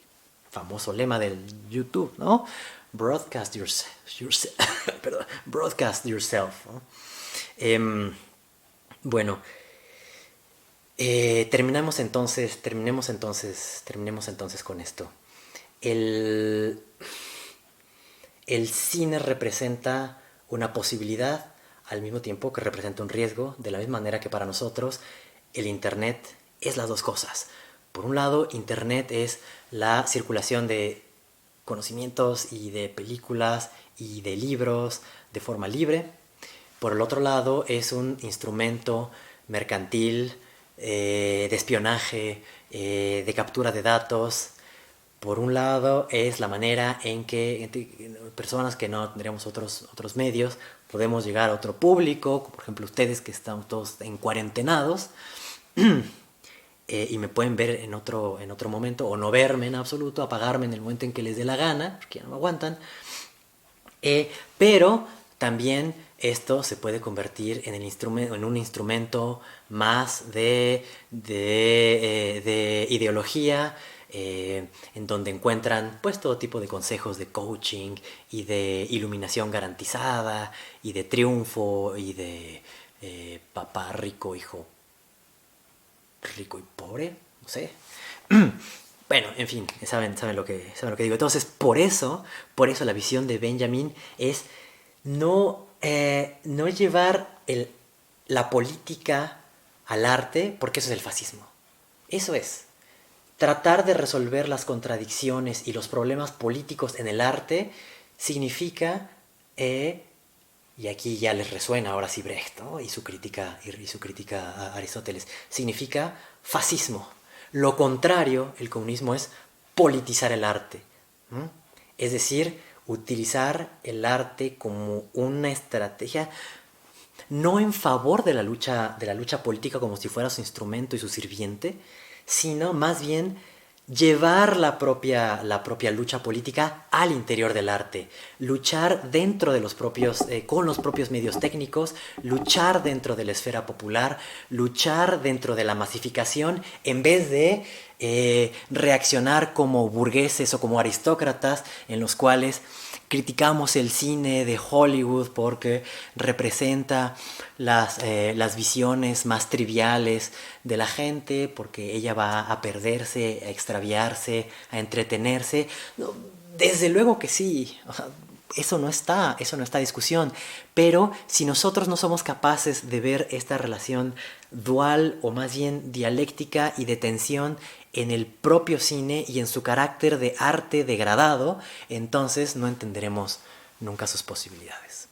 famoso lema del YouTube, ¿no? Broadcast yourself, ¿no? Bueno, terminemos entonces con esto. El cine representa una posibilidad al mismo tiempo que representa un riesgo, de la misma manera que para nosotros el Internet es las dos cosas. Por un lado, Internet es la circulación de conocimientos y de películas y de libros de forma libre. por el otro lado es un instrumento mercantil, de espionaje, de captura de datos. Por un lado es la manera en que personas que no tendríamos otros medios podemos llegar a otro público, por ejemplo ustedes que están todos en cuarentenados, y me pueden ver en otro momento, o no verme en absoluto, apagarme en el momento en que les dé la gana, porque ya no me aguantan. Pero también esto se puede convertir en un instrumento más de ideología, en donde encuentran pues todo tipo de consejos de coaching y de iluminación garantizada y de triunfo y de papá rico, hijo rico y pobre, no sé. Bueno, en fin, saben lo que digo. Entonces, por eso la visión de Benjamin es no llevar la política al arte, porque eso es el fascismo. Eso es. Tratar de resolver las contradicciones y los problemas políticos en el arte significa, y aquí ya les resuena ahora sí Brecht, ¿no? y su crítica a Aristóteles, significa fascismo. Lo contrario, el comunismo, es politizar el arte. Es decir, utilizar el arte como una estrategia no en favor de la lucha política como si fuera su instrumento y su sirviente, sino más bien llevar la propia lucha política al interior del arte, luchar dentro de con los propios medios técnicos, luchar dentro de la esfera popular, luchar dentro de la masificación, en vez de reaccionar como burgueses o como aristócratas en los cuales criticamos el cine de Hollywood porque representa las visiones más triviales de la gente, porque ella va a perderse, a extraviarse, a entretenerse. No, desde luego que sí, eso no está en discusión, pero si nosotros no somos capaces de ver esta relación dual o más bien dialéctica y de tensión en el propio cine y en su carácter de arte degradado, entonces no entenderemos nunca sus posibilidades.